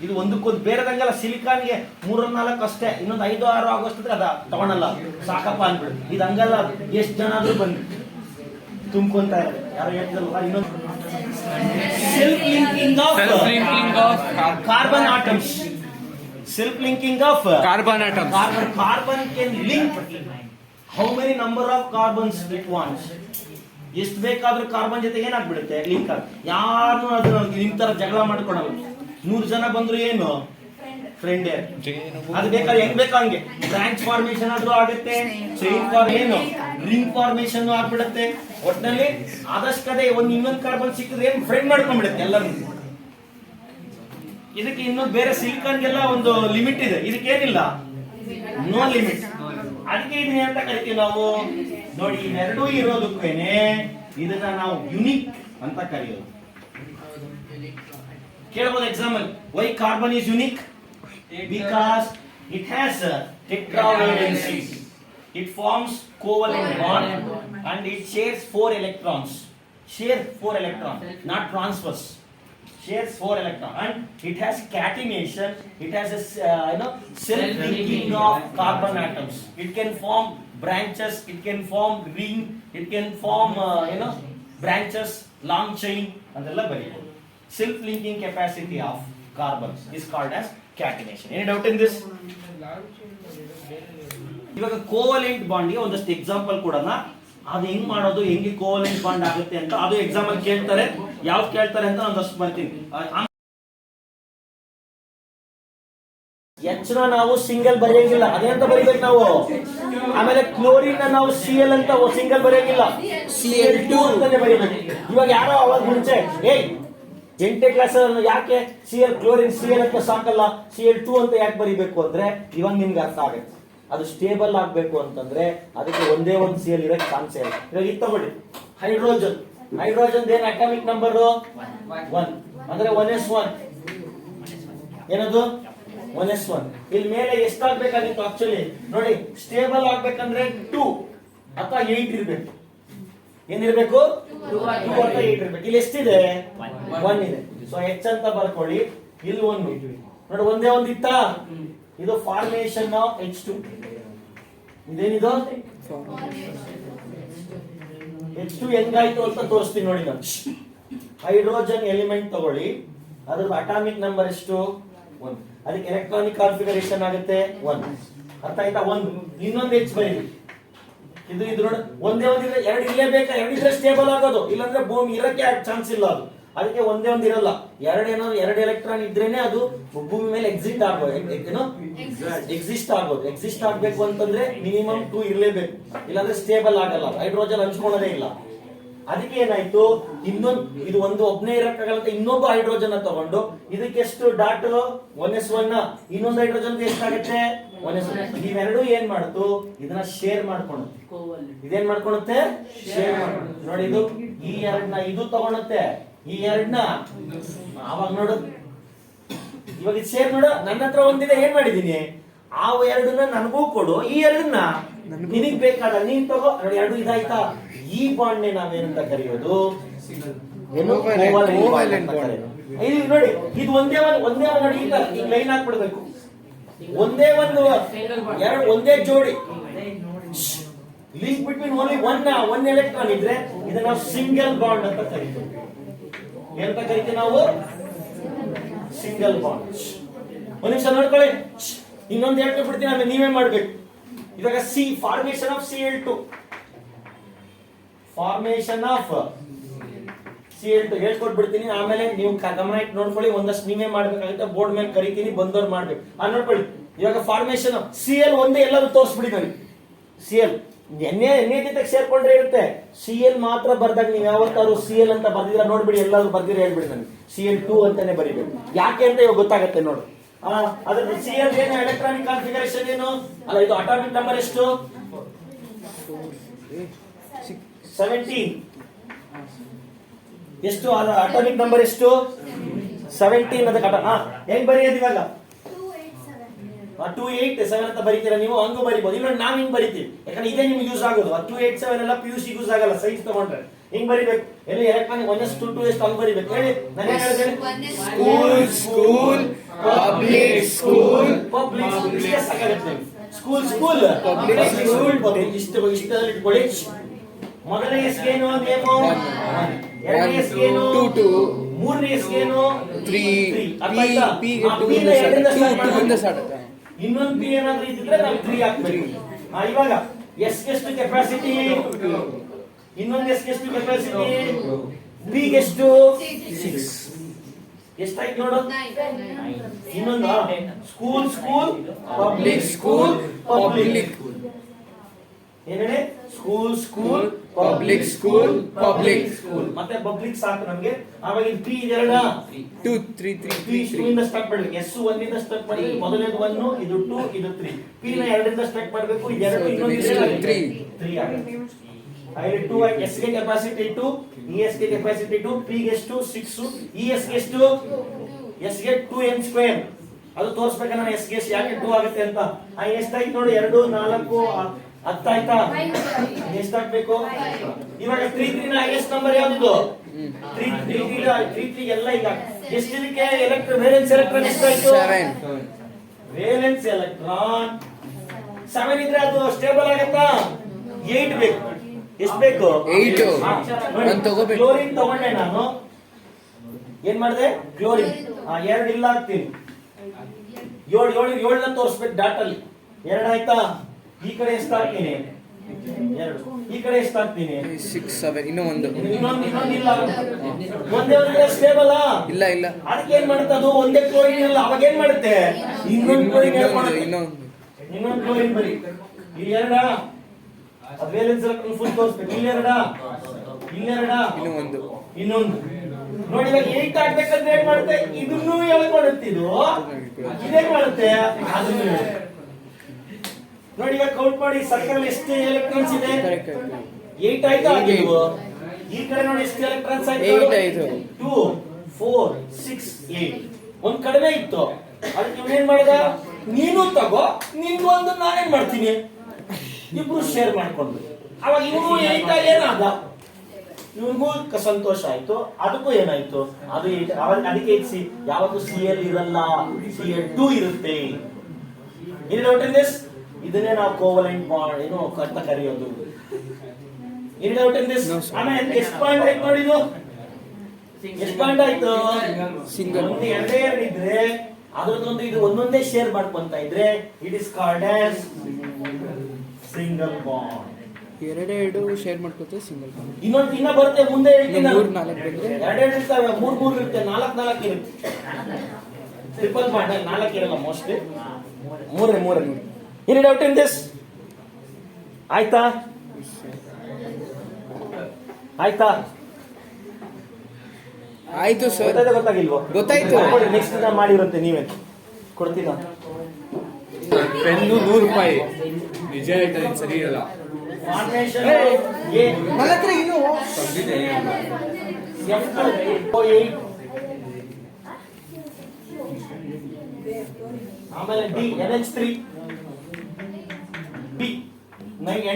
ಇದು ಒಂದಕ್ಕೊಂದು ಬೇರೆದಂಗಲ್ಲ. ಸಿಲಿಕಾನ್ಗೆ 3-4 ಅಷ್ಟೇ, ಇನ್ನೊಂದು 5-6 ಆಗೋಷ್ಟಿದ್ರೆ ಅದ ತಗೊಳಲ್ಲ, ಸಾಕಪ್ಪ ಅನ್ಬಿಡು. ಇದು ಹಂಗಲ್ಲ, ಎಷ್ಟು ಜನ ಆದ್ರೂ ಬಂದು ತುಂಬ್ಕೊಂತ ಇದ್ದಾರೆ. ಯಾರು ಹೇಳ್ತಿರಲ್ಲ, ಇನ್ನೊಂದು self linking of carbon atoms. Self linking of carbon atoms. Carbon can link how many number of carbons it wants. ಎಷ್ಟು ಬೇಕಾದ್ರೂ ಕಾರ್ಬನ್ ಜೊತೆಗೆ ಏನಾಗ್ಬಿಡುತ್ತೆ? ಲಿಂಕ್ ಆಗ. ಯಾರು ಅದನ್ನ ನಿಮ್ ತರ ಜಗಳ ಮಾಡ್ಕೊಳಲ್ಲ. 100 ಜನ ಬಂದ್ರು ಏನು ಫ್ರೆಂಡ್. ಅದು ಬೇಕಾದ್ರೆ ಹೆಂಗ್ ಬೇಕಾ ಹಂಗೆ ಬ್ರಾಂಚ್ ಫಾರ್ಮೇಶನ್ ಆದ್ರೂ ಆಗುತ್ತೆ, ಚೈನ್ ಏನು ರಿಂಗ್ ಫಾರ್ಮೇಶನ್ ಆಗ್ಬಿಡುತ್ತೆ. ಒಟ್ಟಿನಲ್ಲಿ ಆದಷ್ಟೇ ಇನ್ನೊಂದು ಕಾರ್ಬನ್ ಸಿಕ್ಕಿದ್ರೆ ಏನ್ ಫ್ರೆಂಡ್ ಮಾಡ್ಕೊಂಡ್ಬಿಡುತ್ತೆ ಎಲ್ಲರೂ. ಇದಕ್ಕೆ ಇನ್ನೊಂದು ಬೇರೆ ಸಿಲಿಕಾನ್ಗೆಲ್ಲ ಒಂದು ಲಿಮಿಟ್ ಇದೆ, ಇದಕ್ಕೇನಿಲ್ಲ, ನೋ ಲಿಮಿಟ್. ಅದಕ್ಕೆ ಇದನ್ನ ಅಂತ ಕರಿತೀವಿ ನಾವು. ನೋಡಿ, ಇವೆರಡೂ ಇರೋದಕ್ಕೇನೆ ಇದನ್ನ ನಾವು ಯುನಿಕ್ ಅಂತ ಕರೆಯೋದು. ಕೇಳಬಹುದು example, why carbon is unique? Because it has tetravalency. It forms covalent bond and it shares 4 electrons. Share 4 electrons, not transfers. Shares 4 electrons and it has catenation. It has a self-linking of carbon atoms. It can form branches. It can form ring. It can form branches, long chain, andella baribodu. Self-linking capacity of carbon is called as catenation. Any doubt in this? ಇವಾಗ covalent ಬಾಂಡ್ಗೆ ಒಂದಷ್ಟು example ಕೊಡೋಣ. ಅದು ಹೆಂಗ್ ಮಾಡೋದು, ಹೆಂಗೆ covalent bond ಆಗುತ್ತೆ ಅಂತ. ಅದು ಎಕ್ಸಾಂಪಲ್ ಕೇಳ್ತಾರೆ, ಯಾವ್ದು ಕೇಳ್ತಾರೆ ಅಂತ ಒಂದಷ್ಟು ಬರ್ತೀನಿ. ಎಚ್ನ ನಾವು ಸಿಂಗಲ್ ಬರೆಯಂಗಿಲ್ಲ, ಅದೇಂತ ಬರೀಬೇಕು ನಾವು. ಆಮೇಲೆ ಕ್ಲೋರಿನ್ ನಾವು Cl ಅಂತ ಸಿಂಗಲ್ ಬರೆಯಂಗಿಲ್ಲ, Cl2 ಅಂತಾನೆ ಬರೀಬೇಕು. ಇವಾಗ ಯಾರೋ ಅವಾಗ ಮುಂಚೆ 8ನೇ ಕ್ಲಾಸ್ ಯಾಕೆ ಕ್ಲೋರಿನ್ Cl ಅಂತ ಸಾಕಲ್ಲ, Cl2 ಅಂತ ಯಾಕೆ ಬರೀಬೇಕು ಅಂದ್ರೆ ಇವಾಗ ನಿಮ್ಗೆ ಅರ್ಥ ಆಗುತ್ತೆ. ಅದು ಸ್ಟೇಬಲ್ ಆಗ್ಬೇಕು ಅಂತಂದ್ರೆ ಅದಕ್ಕೆ ಒಂದೇ ಒಂದು Cl ಇರಕ್ಕೆ ಚಾನ್ಸ್ ಇಲ್ಲ. ಇವಾಗ ಇದು ತಗೊಳ್ಳಿ, ಹೈಡ್ರೋಜನ್ ಏನ್ ಅಟಾಮಿಕ್ ನಂಬರ್ 1 ಅಂದ್ರೆ 1s1. ಏನದು 1s1. ಇಲ್ಲಿ ಮೇಲೆ ಎಷ್ಟಾಗ್ಬೇಕಾಗಿತ್ತು ಆಕ್ಚುಲಿ ನೋಡಿ, ಸ್ಟೇಬಲ್ ಆಗ್ಬೇಕಂದ್ರೆ 2 ಅಥವಾ 8 ಇರ್ಬೇಕು. ಏನಿರ್ಬೇಕು 2 ಅಥವಾ 8 ಇರ್ಬೇಕು. ಇಲ್ಲಿ ಎಷ್ಟಿದೆ 1 ಇದೆ. ಸೊ H ಅಂತ ಬರ್ಕೊಳ್ಳಿ. ಇಲ್ಲಿ 1 ನೋಡಿ, ಒಂದೇ ಒಂದು ಇತ್ತಾ, ಇದು ಫಾರ್ಮೇಶನ್ ಆಫ್ H2. ಇದೇನಿದು H2 ಹೆಂಗಾಯ್ತು ಅಂತ ತೋರಿಸ್ತೀನಿ ನೋಡಿ ನಾನು. ಹೈಡ್ರೋಜನ್ ಎಲಿಮೆಂಟ್ ತಗೊಳ್ಳಿ, ಅದ್ರ ಅಟಾಮಿಕ್ ನಂಬರ್ ಎಷ್ಟು 1, ಅದಕ್ಕೆ ಎಲೆಕ್ಟ್ರಾನಿಕ್ ಕಾನ್ಫಿಗರೇಷನ್ ಆಗುತ್ತೆ 1. ಅರ್ಥ ಆಯ್ತಾ? 1 ಇನ್ನೊಂದು H ಬರೀರಿ. ಇದು ನೋಡಿ, ಒಂದೇ ಒಂದಿದ್ರೆ 2 ಇರಲೇಬೇಕಾ? 2 ಇದ್ರೆ ಸ್ಟೇಬಲ್ ಆಗೋದು, ಇಲ್ಲಾಂದ್ರೆ ಭೂಮಿ ಇರಕ್ಕೆ ಚಾನ್ಸ್ ಇಲ್ಲ ಅದು. ಅದಕ್ಕೆ ಒಂದೇ ಒಂದು ಇರಲ್ಲ, 2 ಎಲೆಕ್ಟ್ರಾನ್ ಇದ್ರೇನೆ ಅದು ಭೂಮಿ ಮೇಲೆ ಎಕ್ಸಿಸ್ಟ್ ಆಗೋದು. ಎಕ್ಸಿಸ್ಟ್ ಆಗ್ಬೇಕು ಅಂತಂದ್ರೆ ಮಿನಿಮಮ್ 2 ಇರಲೇಬೇಕು, ಇಲ್ಲಾಂದ್ರೆ ಸ್ಟೇಬಲ್ ಆಗಲ್ಲ. ಹೈಡ್ರೋಜನ್ ಹಂಚ್ಕೊಳ್ಳೋದೇ ಇಲ್ಲ. ಅದಕ್ಕೆ ಏನಾಯ್ತು, ಇದು ಒಬ್ಬನೇ ಇರಕ್ಕಾಗಲ್ಲ, ಇನ್ನೊಬ್ಬ ಹೈಡ್ರೋಜನ್ ತಗೊಂಡು ಇದಕ್ಕೆ ಎಷ್ಟು ಡಾಟ್ 1s1, ಇನ್ನೊಂದು ಹೈಡ್ರೋಜನ್ ಎಷ್ಟಾಗುತ್ತೆ 1s1. ಇವೆರಡು ಏನ್ ಮಾಡ್ತು, ಇದನ್ನ ಶೇರ್ ಮಾಡ್ಕೊಳುತ್ತೆ. ಇದೇನ್ ಮಾಡ್ಕೊಳುತ್ತೆ, ಶೇರ್ ಮಾಡ್ಕೊಳುತ್ತೆ. ನೋಡಿ, ಇದು ಈ ಎರಡನ್ನ ಇದು ತಗೊಳುತ್ತೆ, ಈ ಎರಡನ್ನ ಅವಾಗ ನೋಡು, ಇವಾಗ ಇದು ಶೇರ್ ನೋಡು. ನನ್ನ ಹತ್ರ ಒಂದಿದೆ, ಏನ್ ಮಾಡಿದೀನಿ, ಆ ಎರಡನ್ನ ನನಗೂ ಕೊಡು, ಈ ಎರಡನ್ನ ನಿನಗ್ ಬೇಕಾದ ನೀನ್ ತಗೋ. ನೋಡಿ, 2 ಇದಾಯ್ತಾ? ಈ ಬಾಂಡ್ ನಾವೇನಂತ ಕರೆಯೋದು, ಇದು ನೋಡಿ, ಇದು ಒಂದೇ ಒಂದು ನೋಡಿ, ಈಗ ಲೈನ್ ಹಾಕ್ಬಿಡ್ಬೇಕು. ಒಂದೇ ಜೋಡಿ link between only one electron ಇದ್ರೆ ಇದನ್ನ ನಾವು ಸಿಂಗಲ್ ಬಾಂಡ್ ಅಂತ ಕರಿತೀವಿ. ಏನಂತ ಕರಿತೀವಿ ನಾವು? Single bond. ಒಂದ್ ನಿಮಿಷ ನೋಡ್ಕೊಳ್ಳಿ, ಇನ್ನೊಂದು ಹೇಳ್ಕೊಂಡು ಬಿಡ್ತೀನಿ, ಆಮೇಲೆ ನೀವೇ ಮಾಡ್ಬೇಕು. ಇವಾಗ ಫಾರ್ಮೇಶನ್ ಆಫ್ Cl2 ಹೇಳ್ಕೊಟ್ಬಿಡ್ತೀನಿ. ಆಮೇಲೆ ನೀವು ಗಮನ ಇಟ್ಟು ನೋಡ್ಕೊಳ್ಳಿ, ಒಂದಷ್ಟು ನೀವೇ ಮಾಡ್ಬೇಕಾಗುತ್ತೆ. ಬೋರ್ಡ್ ಮೇಲೆ ಕರಿತೀನಿ, ಬಂದವ್ರು ಮಾಡ್ಬೇಕು. ನೋಡ್ಕೊಳ್ಳಿ, ಇವಾಗ ಫಾರ್ಮೇಶನ್ Cl ಒಂದೇ ಎಲ್ಲರೂ ತೋರಿಸ್ಬಿಡಿ ನನಗೆ. Cl ಎಣ್ಣೆ ಜೊತೆಗೆ ಸೇರ್ಕೊಂಡ್ರೆ ಇರುತ್ತೆ, Cl ಮಾತ್ರ ಬರ್ದಾಗ ನೀವು ಯಾವತ್ತಾದ್ರು Cl ಅಂತ ಬರ್ದಿರ ನೋಡ್ಬಿಡಿ, ಎಲ್ಲಾದ್ರೂ ಬರ್ದಿರ ಹೇಳ್ಬಿಡಿ ನನಗೆ. Cl2 ಅಂತಾನೆ ಬರೀಬೇಕು. ಯಾಕೆ ಅಂತ ಇವಾಗ ಗೊತ್ತಾಗತ್ತೆ ನೋಡಿ. ಅದ್ರ Cl ಏನು, ಎಲೆಕ್ಟ್ರಾನಿಕ್ ಕಾನ್ಫಿಗರೇಷನ್ ಏನು, ಅಲ್ಲ ಇದು ಅಟಾಮಿಕ್ ನಂಬರ್ ಎಷ್ಟು 17. ಎಷ್ಟು ಅಟಾಮಿಕ್ ನಂಬರ್ ಎಷ್ಟು 17. ಅದಕ್ಕೆ ಹೆಂಗ್ ಬರೆಯೋದು ಇವಾಗ 287 ಅಂತ ಬರೀತೀರಾ ನೀವು, ಹಂಗೂ ಬರಿಬಹುದು. ಇಲ್ಲ ನಾವ್ ಹಿಂಗ್ ಬರಿತೀವಿ, ಯಾಕಂದ್ರೆ ಇದೇ ನಿಮ್ಗೆ ಯೂಸ್ ಆಗೋದು. 287 ಎಲ್ಲ PUC ಯೂಸ್ ಆಗಲ್ಲ, ಸೈನ್ಸ್ ತಗೊಂಡ್ರೆ. ಹಿಂಗ್ ಬರಿಬೇಕು, ಎಲ್ಲಿ ಎಲೆಕ್ಟ್ರಾನಿಕ್ 1s2 2s ಹಂಗ್ ಬರಿಬೇಕು. ಹೇಳಿ, ನಾನು ಏನ್ ಹೇಳಿದೆ? ಸ್ಕೂಲ್ ಪಬ್ಲಿಕ್ ಸ್ಕೂಲ್ ಇಷ್ಟೇ ಸಾಕಾಗುತ್ತೆ. ಸ್ಕೂಲ್ ಪಬ್ಲಿಕ್ ಇಷ್ಟದಲ್ಲಿ ಇಟ್ಕೊಳ್ಳಿ. ಮೊದಲನೇ ಎಸ್ಗೇನು ನೇಮು, ಎರಡನೇ ಎಸ್ಗೇನು 2, ಮೂರನೇ ಎಸ್ಗೇನು 3, ಇನ್ನೊಂದು P ಏನಾದ್ರೂ ಇದ್ದಿದ್ರೆ ನಾವು 3 ಹಾಕ್ಬೇಕು. ಇವಾಗ ಎಸ್ ಎಷ್ಟು ಕೆಪಾಸಿಟಿ, ಇನ್ನೊಂದು ಎಸ್ ಎಷ್ಟು ಕೆಪಾಸಿಟಿ, P ಎಷ್ಟು 6. ಎಷ್ಟಾಯ್ತು ನೋಡು, ಇನ್ನೊಂದು ಸ್ಕೂಲ್ ಪಬ್ಲಿಕ್ ಏನೇನೆ, ಸ್ಕೂಲ್ ಪಬ್ಲಿಕ್ ಮತ್ತೆ ಪಬ್ಲಿಕ್ ಸಾಕು ನಮ್ಗೆ. ಆವಾಗ ಇದು P ಇದೆರಡ 2, 3, 3 ಇಂದ ಸ್ಟಾರ್ಟ್ ಮಾಡ್ಬೇಕು. S 1 ಇಂದ ಸ್ಟಾರ್ಟ್ ಮಾಡಿ, ಮೊದಲನೇದು 1, ಇದು 2, ಇದು 3. P ನ 2 ಇಂದ ಸ್ಟಾರ್ಟ್ ಮಾಡ್ಬೇಕು, ಇದು 2, ಇನ್ನೊಂದು 3 ಆಗುತ್ತೆ. ಐದು 2 S ಗೆ ಕೆಪಾಸಿಟಿ 2, ES ಗೆ ಕೆಪಾಸಿಟಿ 2, P ಗೆ ಎಷ್ಟು 6, ES ಗೆ ಎಷ್ಟು, S ಗೆ 2n². ಅದು ತೋರಿಸ್ಬೇಕ ನಾನು S ಗೆ ಯಾಕೆ 2 ಆಗುತ್ತೆ ಅಂತ. ಎಷ್ಟಾಯ್ತು ನೋಡಿ, 2, 4, 10 ಆಯ್ತಾ? ಎಷ್ಟಾಗ್ಬೇಕು ಇವಾಗ? 3 ನ ಹೈಯೆಸ್ಟ್ ನಂಬರ್ ಯಾವ್ದು? 3 ಎಲ್ಲ. ಈಗ ಎಷ್ಟಿದಕ್ಕೆ ವೇಲೆನ್ಸ್ ಎಲೆಕ್ಟ್ರಾನ್ ಎಷ್ಟಾಯ್ತು? 7. ವೇಲೆನ್ಸ್ ಎಲೆಕ್ಟ್ರಾನ್ 7 ಇದ್ರೆ ಅದು ಸ್ಟೇಬಲ್ ಆಗತ್ತಾ? 8 ಬೇಕು. ಎಷ್ಟು ಬೇಕು? 8. ನಾನು ತಗೋಬೇಕು. ಕ್ಲೋರಿನ್ ತಗೊಂಡೆ ನಾನು, ಏನ್ ಮಾಡಿದೆ? ಕ್ಲೋರಿನ್ 2 ಇಲ್ಲ ಹಾಕ್ತೀನಿ. 7 ತೋರಿಸ್ಬೇಕು ಡಾಟ್ ಅಲ್ಲಿ. 2 ಆಯ್ತಾ? ಈ ಕಡೆ ಎಷ್ಟು ಹಾಕ್ತೀನಿ? 2. ಈ ಕಡೆ ಎಷ್ಟು ಹಾಕ್ತೀನಿ? 6, 7. ಇನ್ನೊಂದು ಇಲ್ಲ, ಒಂದೇ ಸ್ಟೇಬಲ್ ಇಲ್ಲ. ಅದಕ್ಕೆ ಏನ್ ಮಾಡುತ್ತೆ ಅದು? ಒಂದೇ ಕ್ಲೋರಿನ್ ಇಲ್ಲ, ಅವಾಗ ಏನ್ ಮಾಡುತ್ತೆ? ಇನ್ನೊಂದು ಕ್ಲೋರಿನ್ ಇನ್ನೊಂದು ಕ್ಲೋರಿನ್ ಬರಿ. ಈ 2 ವೇಲೆನ್ಸ್ ಎಲೆಕ್ಟ್ರಾನ್ ಫುಲ್ ತೋರಿಸ್ಬೇಕು. ಇಲ್ಲಿ 2 ಇನ್ನೊಂದು ನೋಡಿ. ಇವಾಗ 8 ಆಗ್ಬೇಕಂದ್ರೆ ಏನ್ ಮಾಡುತ್ತೆ? ಇದನ್ನು ಹೇಳ್ಕೊಡುತ್ತೆ, ಇದೇನ್ ಮಾಡುತ್ತೆ? ಅದನ್ನು ನೋಡಿ. ಇವಾಗ ಕೌಂಟ್ ಮಾಡಿ, ಸರ್ಕಲ್ ಎಷ್ಟು ಎಲೆಕ್ಟ್ರಾನ್ಸ್ ಇದೆ? 8 ಆಯ್ತಾ? ಈ ಕಡೆ ನೋಡಿ ಎಷ್ಟು ಎಲೆಕ್ಟ್ರಾನ್ಸ್ ಆಯ್ತು? 8. 2, 4, 6, 8. ಒಂದ್ ಕಡಿಮೆ ಇತ್ತು, ಅದಕ್ಕೆ ಏನ್ ಮಾಡಿದ? ನೀನು ತಗೋ, ನಿನ್ಗೂ ಒಂದು ನಾನೇನ್ ಮಾಡ್ತೀನಿ, ಇಬ್ರು ಶೇರ್ ಮಾಡ್ಕೊಂಡು. ಅವಾಗ ಇವನು 8 ಏನಾದ? ಇವನಿಗೂ ಸಂತೋಷ ಆಯ್ತು, ಅದಕ್ಕೂ ಏನಾಯ್ತು, ಅದು ಅದಕ್ಕೆ ಸಿ ಯಾವತ್ತು Cl ಇರಲ್ಲ, Cl2 ಇರುತ್ತೆ. ಏನು ಡೌಟ್ ಇನ್ ದಿಸ್? ಇದನ್ನೇ ನಾವು ಕೋವಲೆಂಟ್ ಬಾಂಡ್ ಏನು ಅಂತ ಕರೆಯೋದು. ಏನು ಡೌಟ್ ಇನ್ ದಿಸ್? ಆಮೇಲೆ ಎಷ್ಟು ಪಾಯಿಂಟ್ ಆಯ್ತು ನೋಡಿ, ಇದು ಎಷ್ಟು ಪಾಯಿಂಟ್ ಆಯ್ತು? ಸಿಂಗಲ್. ಒಂದು ಎರಡೇ ಎರಡು ಇದ್ರೆ ಅದ್ರದ್ದೊಂದು ಇದು ಒಂದೊಂದೇ ಶೇರ್ ಮಾಡ್ಕೊಂತ ಇದ್ರೆ it is called as single bond. ಎರಡೆರಡು ಶೇರ್ ಮಾಡ್ಕೋತೀವಿ ಸಿಂಗಲ್. ಇನ್ನ ಬರುತ್ತೆ ಮುಂದೆ ಹೇಳ್ತೀನಿ. 3-4 ಬಂದ್ರೆ ಎರಡೆರಡು ಇರ್ತವೆ, 3 ಇರುತ್ತೆ, 4 ಇರುತ್ತೆ. ಟ್ರಿಪಲ್ ಬಾಂಡ್ 4 ಇರಲ್ಲ ಮೋಸ್ಟ್ಲಿ, 3 ಏನು ಡೌಟ್ ಇನ್ ದಿಸ್? ಆಯ್ತಾ ಆಯ್ತಾ ಆಯ್ತು ಸರ್. ಗೊತ್ತಾಗಿಲ್ವೋ? ಗೊತ್ತಾಯ್ತು. ನೆಕ್ಸ್ಟ್ ದಿನ ಮಾಡಿರುತ್ತೆ, ನೀವೇ ಕೊಡ್ತೀನ. ಪೆನ್ನು 100 ರೂಪಾಯಿ. ನಿಜ ಹೇಳ್ತಾರೆ, ಸರಿ ಇರಲ್ಲ. ಫಾರ್ಮೇಶನ್ ನನ್ನ ಹತ್ರ ಇನ್ನು ಆಮೇಲೆ D NH3 D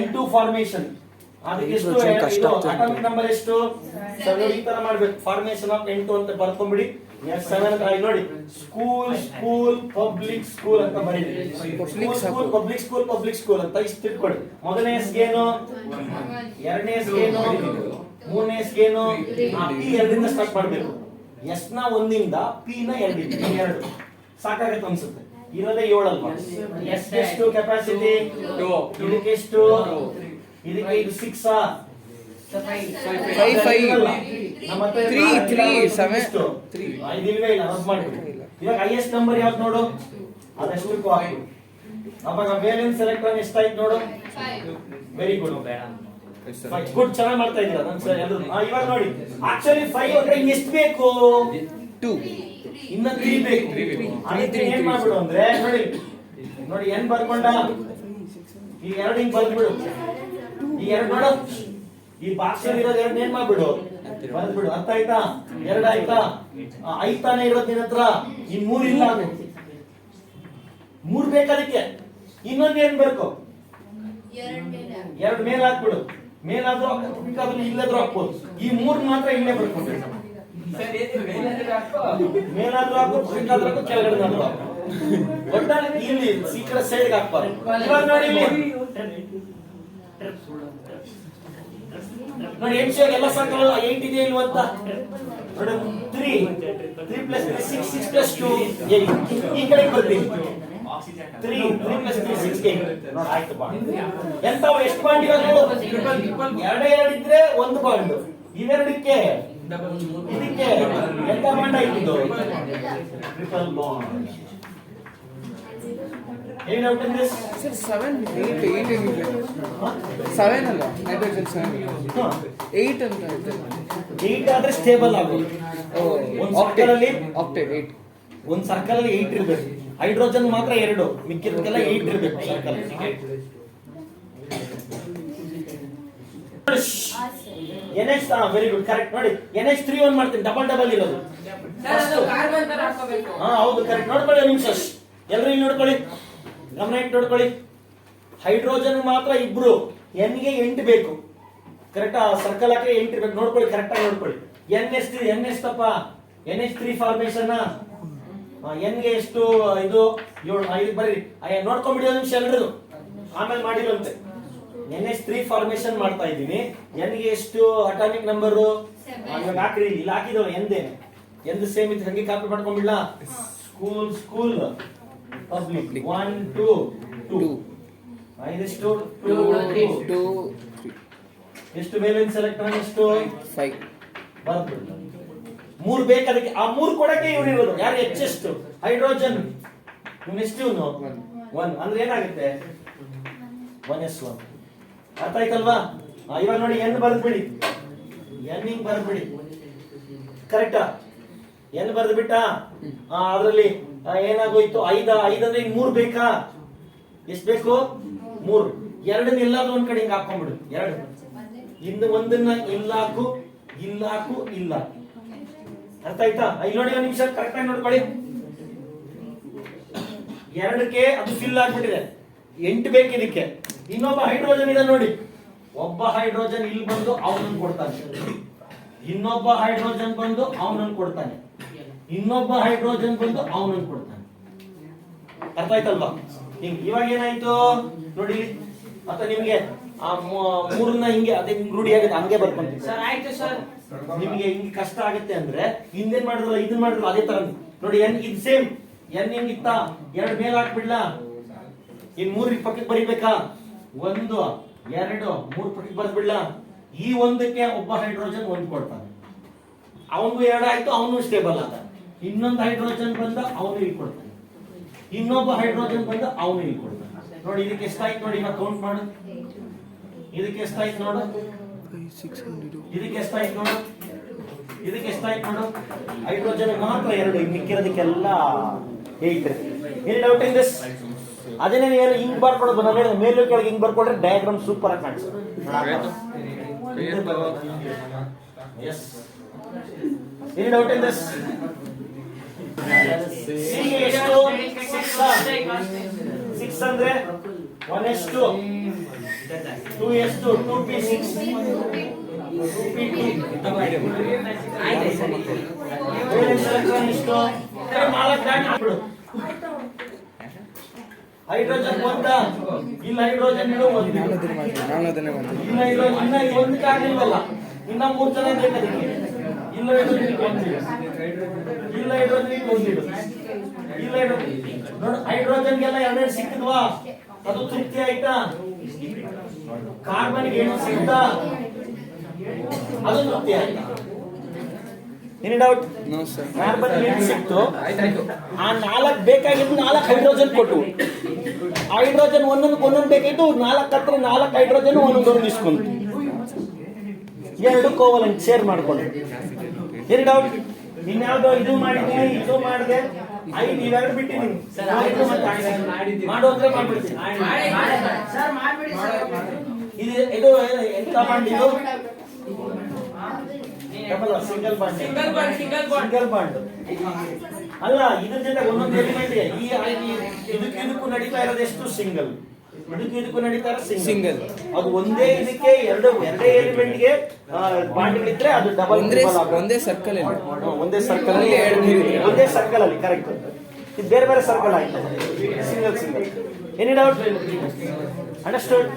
N2 formation. ಅದಕ್ಕೆ ಎಷ್ಟು ಅಟಾಮಿಕ್ ನಂಬರ್ ಎಷ್ಟು? 7. ಈ ತರ ಮಾಡ್ಬೇಕು. ಫಾರ್ಮೇಶನ್ ಆಫ್ N2 ಅಂತ ಬರ್ಕೊಂಡ್ಬಿಡಿ. 7 ಅಂತ ನೋಡಿ. ಸ್ಕೂಲ್ ಪಬ್ಲಿಕ್ ಸ್ಕೂಲ್ ಅಂತ ಬರೀರಿ. ಪಬ್ಲಿಕ್ ಸ್ಕೂಲ್ ಅಂತ ಇಷ್ಟು ಇಟ್ಕೊಳ್ಳಿ. ಮೊದಲನೇ ಎಸ್ಗೇನು, ಎರಡನೇ ಎಸ್ಗೇನು, ಮೂರನೇ ಎಸ್ಗೇನು, P 2 ಸ್ಟಾರ್ಟ್ ಮಾಡ್ಬೇಕು. S ನ 1 P ನ 2 ಸಾಕಾಗತ್ತೆ ಅನ್ಸುತ್ತೆ. ಇರೋದೇ 7 ಅಲ್ವಾ? S ಎಷ್ಟು ಕೆಪಾಸಿಟಿ? ಇದಕ್ಕೆ ಎಷ್ಟು? ಇದಕ್ಕೆ ಇದು 6 5 ನಮ್ಮ ಹತ್ರ 3 7 ಇದಿಲ್ವೇ ಇಲ್ಲ, ರದ್ದು ಮಾಡ್ಬಿಡಿ. ಇವಾಗ ಹೈಯೆಸ್ಟ್ ನಂಬರ್ ಯಾವ್ದು ನೋಡು, ಅದೆಷ್ಟಕ್ಕೂ ಹಾಕು. ಅವಾಗ ವೇಲೆನ್ಸ್ ಎಲೆಕ್ಟ್ರಾನ್ ಎಷ್ಟಾಯ್ತು ನೋಡು. ವೆರಿ ಗುಡ್, ಗುಡ್, ಚೆನ್ನಾಗಿ ಮಾಡ್ತಾ ಇದ್ದೀರಾ. ಇವಾಗ ನೋಡಿ, ಆಕ್ಚುಲಿ 5 ಅಂದ್ರೆ ಇನ್ನು ಎಷ್ಟು ಬೇಕು? 2 ಇನ್ನ 3 ಬೇಕು. ಅದಕ್ಕೆ ಏನ್ ಮಾಡ್ಬಿಡು ಅಂದ್ರೆ ನೋಡಿ N ಬರ್ಕೊಂಡ, ಈ 2 ಹಿಂಗ್ ಬರ್ದ್ಬಿಡು. ಈ 2 ನೋಡು, ಈ ಬಾಕ್ಸ್ ಅಲ್ಲಿ ಇರೋದು 2 ಏನ್ ಮಾಡ್ಬಿಡು, ಬರ್ದ್ಬಿಡು. ಅರ್ಥ ಆಯ್ತಾ? 2 ಆಯ್ತಾ? ಐತಾನೆ ಇರೋದ್ ನಿನ್ನ ಹತ್ರ. ಈ 3 ಇಲ್ಲ, 3 ಬೇಕಾದಕ್ಕೆ. ಇನ್ನೊಂದು ಏನ್ ಬೇಕು? 2 ಮೇಲ್ ಹಾಕ್ಬಿಡು. ಮೇಲಾದ್ರೂ ಬೇಕಾದ್ರೂ ಇಲ್ಲದ್ರೂ ಹಾಕ್ಬೋದು. ಈ 3 ಮಾತ್ರ ಇಲ್ಲೇ ಬರ್ಕೊಂಡು ಮೇಲಾದ್ರೂ ಹಾಕು, ಬೇಕಾದ್ರೂ ಹಾಕು, ಕೆಳಗಡೆ ಹಾಕು. ಒಟ್ಟಾರೆ ಇಲ್ಲಿ ಈ ಕಡೆ ಸೈಡ್ ಹಾಕ್ಬಾರ್ದು. ಇವಾಗ ನೋಡಿ ಇಲ್ಲಿ ನೋಡಿ MCQ ಎಲ್ಲ ಸಂಖ್ಯೆ 8 ಇದೆ ಇಲ್ವಾ ಅಂತ ನೋಡಿ. 3 + 3 6 + 2 8. ಈ ಕಡೆ ಬರ್ತೀನಿ. 3 + 3 6 8. ನೋಡಿ ಆಯ್ತು ಬಾಂಡ್. ಎಂತವು ಎಷ್ಟು ಬಾಂಡ್ ಇವಾಗ ನೋಡು. ಎರಡೇ ಇದ್ರೆ 1 ಬಾಂಡ್. ಇವೆರಡಕ್ಕೆ ಇದಕ್ಕೆ ಎಂತ ಬಾಂಡ್ ಆಯ್ತು? Triple bond. ಏನು ಡೌಟ್ ಇನ್ ದಿಸ್? ಸರ್ 7 8 7 ಅಲ್ಲ, ಹೈಡ್ರೋಜನ್ 7 8 ಅಂತ ಹೇಳ್ತಾರೆ. 8 ಆದ್ರೆ ಸ್ಟೇಬಲ್ ಆಗೋದು. ಒಂದು ಸರ್ಕಲ್ ಅಲ್ಲಿ ಆಕ್ಟೇಟ್ 8. ಒಂದು ಸರ್ಕಲ್ ಅಲ್ಲಿ 8 ಇರಬೇಕು. ಹೈಡ್ರೋಜನ್ ಮಾತ್ರ 2, ಮಿಕ್ಕಿದಕ್ಕೆಲ್ಲ 8 ಇರಬೇಕು circle. NH very good, correct. ನೋಡಿ NH3 1 ಮಾಡ್ತೀನಿ, ಡಬಲ್ ಇರೋದು. ಹೌದು, ಕರೆಕ್ಟ್. ನೋಡ್ಕೊಳ್ಳಿ ನಿಮಿಷ, ಎಲ್ಲರೂ ಇಲ್ಲಿ ನೋಡ್ಕೊಳ್ಳಿ, ಗಮನ ಇಟ್ಟು ನೋಡ್ಕೊಳ್ಳಿ. ಹೈಡ್ರೋಜನ್ ಮಾತ್ರ 2, N ಗೆ 8 ಬೇಕು. ಕರೆಕ್ಟ್. ಸರ್ಕಲ್ ಹಾಕಿ 8 ಇರ್ಬೇಕು. ನೋಡ್ಕೊಳ್ಳಿ, ಕರೆಕ್ಟ್ ಆಗಿ ನೋಡ್ಕೊಳ್ಳಿ. N ಎಷ್ಟಪ್ಪ? NH3 formation. N ಗೆ ಎಷ್ಟು? ಇದು 7. ಬರ್ರಿ, ನೋಡ್ಕೊಂಡ್ಬಿಡಿ ಒಂದು ನಿಮಿಷ ಎಲ್ಲರೂ, ಆಮೇಲೆ ಮಾಡಿರುವಂತೆ. NH3 ಫಾರ್ಮೇಶನ್ ಮಾಡ್ತಾ ಇದ್ದೀನಿ. N ಗೆ ಎಷ್ಟು ಅಟಾಮಿಕ್ ನಂಬರ್? ಹಾಕ್ರಿ, ಇಲ್ಲಿ ಹಾಕಿದವ ಎಂದೇನೆ. ಎಂದು ಸೇಮ್ ಇತ್ತು, ಹಂಗೆ ಕಾಪಿ ಮಾಡ್ಕೊಂಡ್ಬಿಡ್ಲಾ? School public 1 2 2. ಇದೆಷ್ಟು? 2 ಎಷ್ಟು ವೇಲೆನ್ಸ್ ಎಲೆಕ್ಟ್ರಾನ್ ಎಷ್ಟು? 5 ಬರ್ಬಿಡು. 3 ಬೇಕು ಅದಕ್ಕೆ. ಆ 3 ಕೊಡಕ್ಕೆ ಇವ್ರು ಇರೋದು ಯಾರು? H ಎಷ್ಟು? ಹೈಡ್ರೋಜನ್. ಎಷ್ಟು ಇವನು? 1 ಅಂದ್ರೆ ಏನಾಗುತ್ತೆ? 1s1. ಅರ್ಥ ಆಯ್ತಲ್ವಾ? ಇವಾಗ ನೋಡಿ N ಬರ್ದ್ಬಿಡಿ. N ಹಿಂಗ್ ಬರ್ದ್ಬಿಡಿ. ಕರೆಕ್ಟಾ? N ಬರ್ದ್ಬಿಟ್ಟ. ಅದ್ರಲ್ಲಿ ಏನಾಗೋಯ್ತು? 5 ಅಂದ್ರೆ 3 ಬೇಕಾ? ಎಷ್ಟು ಬೇಕು? 3. 2 ಎಲ್ಲಾದ್ರೂ ಒಂದ್ ಕಡೆ ಹಿಂಗ್ ಹಾಕೊಂಡ್ಬಿಡು. 2 ಇನ್ನು ಒಂದನ್ನ ಇಲ್ಲಾಕು, ಇಲ್ಲಾಕು, ಇಲ್ಲ. ಅರ್ಥ ಆಯ್ತಾ? ಇಲ್ಲಿ ನೋಡಿ, ಒಂದು ನಿಮಿಷ ಕರೆಕ್ಟ್ ಆಗಿ ನೋಡ್ಕೊಳ್ಳಿ. 2ಕ್ಕೆ ಅದು ಫಿಲ್ ಆಗ್ಬಿಟ್ಟಿದೆ. 8 ಬೇಕು ಇದಕ್ಕೆ. ಇನ್ನೊಬ್ಬ ಹೈಡ್ರೋಜನ್ ಇದೆ ನೋಡಿ, ಒಬ್ಬ ಹೈಡ್ರೋಜನ್ ಇಲ್ಲಿ ಬಂದು ಅವನನ್ನು ಕೊಡ್ತಾನೆ, ಇನ್ನೊಬ್ಬ ಹೈಡ್ರೋಜನ್ ಬಂದು ಅವನನ್ನು ಕೊಡ್ತಾನೆ, ಇನ್ನೊಬ್ಬ ಹೈಡ್ರೋಜನ್ ಬಂದು ಅವನನ್ನು ಕೊಡ್ತಾನೆ. ಅರ್ಥ ಆಯ್ತಲ್ವಾ? ಹಿಂಗ್ ಇವಾಗ ಏನಾಯ್ತು ನೋಡಿ, ಮತ್ತೆ ನಿಮ್ಗೆ ಆ ಮೂರನ್ನ ಹಿಂಗೆ ಅದೇ ರೂಢಿ ಆಗುತ್ತೆ, ಹಂಗೆ ಬರ್ಕೊಂತೀವಿ ಸರ್. ಆಯ್ತು ಸರ್. ನಿಮ್ಗೆ ಹಿಂಗೆ ಕಷ್ಟ ಆಗುತ್ತೆ ಅಂದ್ರೆ ಹಿಂದೇನ್ ಮಾಡಿದ್ರಲ್ಲ ಇದನ್ ಮಾಡಿದ್ರಲ್ಲ ಅದೇ ತರ ನೋಡಿ. ಎನ್ ಇದು ಸೇಮ್, ಎನ್ ಹೆಂಗಿತ್ತ, ಎರಡು ಮೇಲೆ ಹಾಕ್ಬಿಡ್ಲಾ, ಇನ್ ಮೂರ್ ಪಕ್ಕಕ್ಕೆ ಬರಿಬೇಕಾ, 1 2 3 ಪಕ್ಕಕ್ಕೆ ಬರ್ಬಿಡ್ಲಾ. ಈ ಒಂದಕ್ಕೆ ಒಬ್ಬ ಹೈಡ್ರೋಜನ್ ಒಂದ್ ಕೊಡ್ತಾನೆ, ಅವನಿಗೂ 2 ಆಯ್ತು, ಅವನು ಸ್ಟೇಬಲ್ ಆದ. ಇನ್ನೊಂದು ಹೈಡ್ರೋಜನ್ ಬಂದ ಅವನು ಇಲ್ಲಿ ಕೊಡ್ತಾನೆ, ಇನ್ನೊಬ್ಬ ಹೈಡ್ರೋಜನ್ ಬಂದ ಅವನು ಇಲ್ಲಿ ಕೊಡ್ತಾನೆ. ನೋಡಿ ಇದಕ್ಕೆ ಎಷ್ಟಾಯ್ತು ನೋಡಿ, ಇವಾಗ ಕೌಂಟ್ ಮಾಡು. ಇದಕ್ಕೆ ಎಷ್ಟಾಯ್ತು ನೋಡು, ಇದಕ್ಕೆ ಎಷ್ಟಾಯ್ತು ನೋಡು, ಇದಕ್ಕೆ ಎಷ್ಟಾಯ್ತು ನೋಡು. ಹೈಡ್ರೋಜನ್ ಮಾತ್ರ 2, ಮಿಕ್ಕಿರೋದಕ್ಕೆಲ್ಲ 8. ಏನ್ ಡೌಟ್ ಇನ್ ದಿಸ್? ಅದೇನೇ ಏನು ಹಿಂಗ್ ಬರ್ಕೊಡೋದು, ನಾನು ಹೇಳಿದ ಮೇಲೂ ಕೆಳಗೆ ಹಿಂಗ್ ಬರ್ಕೊಂಡ್ರೆ ಡಯಾಗ್ರಾಮ್ ಸೂಪರ್ ಆಗಿ ಕಾಣಿಸ್ತದೆ. Yes, any doubt in this? ಎಷ್ಟು 6 ಅಂದ್ರೆ 1s2 2s2 2p6 2p2 ಇಷ್ಟು ಹೈಡ್ರೋಜನ್ ಒಂದ, ಇಲ್ಲ ಹೈಡ್ರೋಜನ್ ಒಂದು, ನಾನು ಅದನ್ನೇ ಮಾಡ್ತೀನಿ. ಇನ್ನ ಒಂದಕ್ಕೆ ಆಗ್ಲಿಲ್ವಲ್ಲ, ಇನ್ನ 3 ಜನ ಬೇಕು. ಇಲ್ಲ ಹೈಡ್ರೋಜನ್ ಒಂದಿಡು, ಇಲ್ಲ ಹೈಡ್ರೋಜನ್ ಒಂದಿಡು, ಇಲ್ಲ ನೋಡು. ಹೈಡ್ರೋಜನ್ಗೆಲ್ಲ 2 ಸಿಕ್ಕಿದ್ವಾ, ಅದು ತೃಪ್ತಿ ಆಯ್ತಾ? ಕಾರ್ಬನ್ ಏನು ಸಿಗ್ತಾ, ಅದು ತೃಪ್ತಿ ಆಯ್ತಾ? ಏನಿ ಡೌಟ್? No sir. ಕಾರ್ಬನ್ ಏನು ಸಿಕ್ತು, ಆ 4 ಬೇಕಾಗಿದ್ದು 4 ಹೈಡ್ರೋಜನ್ ಕೊಟ್ಟು, ಹೈಡ್ರೋಜನ್ ಒಂದೊಂದು ಬೇಕಾಯ್ತು, 4 ಹತ್ರ 4 ಹೈಡ್ರೋಜನ್ ಒಂದೊಂದು ಇಸ್ಕೊಂಡು 2 ಕೋವಲೆಂಟ್ ಶೇರ್ ಮಾಡ್ಕೊಂಡು. ಏನಿ ಡೌಟ್? ಇನ್ಯಾವುದೋ ಇದು ಮಾಡಿದ್ವಿ, ಇದು ಮಾಡಿದೆ, 5 ಇವೆರಡು ಬಿಟ್ಟಿದ್ದೀನಿ. ಮಾಡು ಅಂದ್ರೆ ಮಾಡ್ಬಿಡ್ತೀನಿ. ಸರ್ ಮಾಡ್ಬಿಡಿ ಸರ್. ಇದು ಎಂತ ಬಾಂಡ್ ಇದು? Single bond. ಸಿಂಗಲ್ ಬಾಂಡ್ ಅಲ್ಲ, ಇದ್ರ ಜೊತೆ ಒಂದೊಂದು ಎಲಿಮೆಂಟ್ ಇದಕ್ಕೂ ನಡೀತಾ ಇರೋದು ಎಷ್ಟು? ಸಿಂಗಲ್. ಇದಕ್ಕೂ ನಡೀತಾ ಇರೋದು ಸಿಂಗಲ್. ಅದು ಒಂದೇ ಇದಕ್ಕೆ ಎರಡೇ ಎಲಿಮೆಂಟ್ಗೆ ಬಾಂಡ್ಗಳಿದ್ರೆ ಅದು ಡಬಲ್. ಒಂದೇ ಸರ್ಕಲ್ ಅಲ್ಲಿ, ಒಂದೇ ಸರ್ಕಲ್ ಅಲ್ಲಿ ಒಂದೇ ಸರ್ಕಲ್ ಅಲ್ಲಿ ಕರೆಕ್ಟ್. ಇದು ಬೇರೆ ಬೇರೆ ಸರ್ಕಲ್ ಆಯ್ತು, ಸಿಂಗಲ್. Any doubt? ಅಂಡರ್ಸ್ಟುಡ್?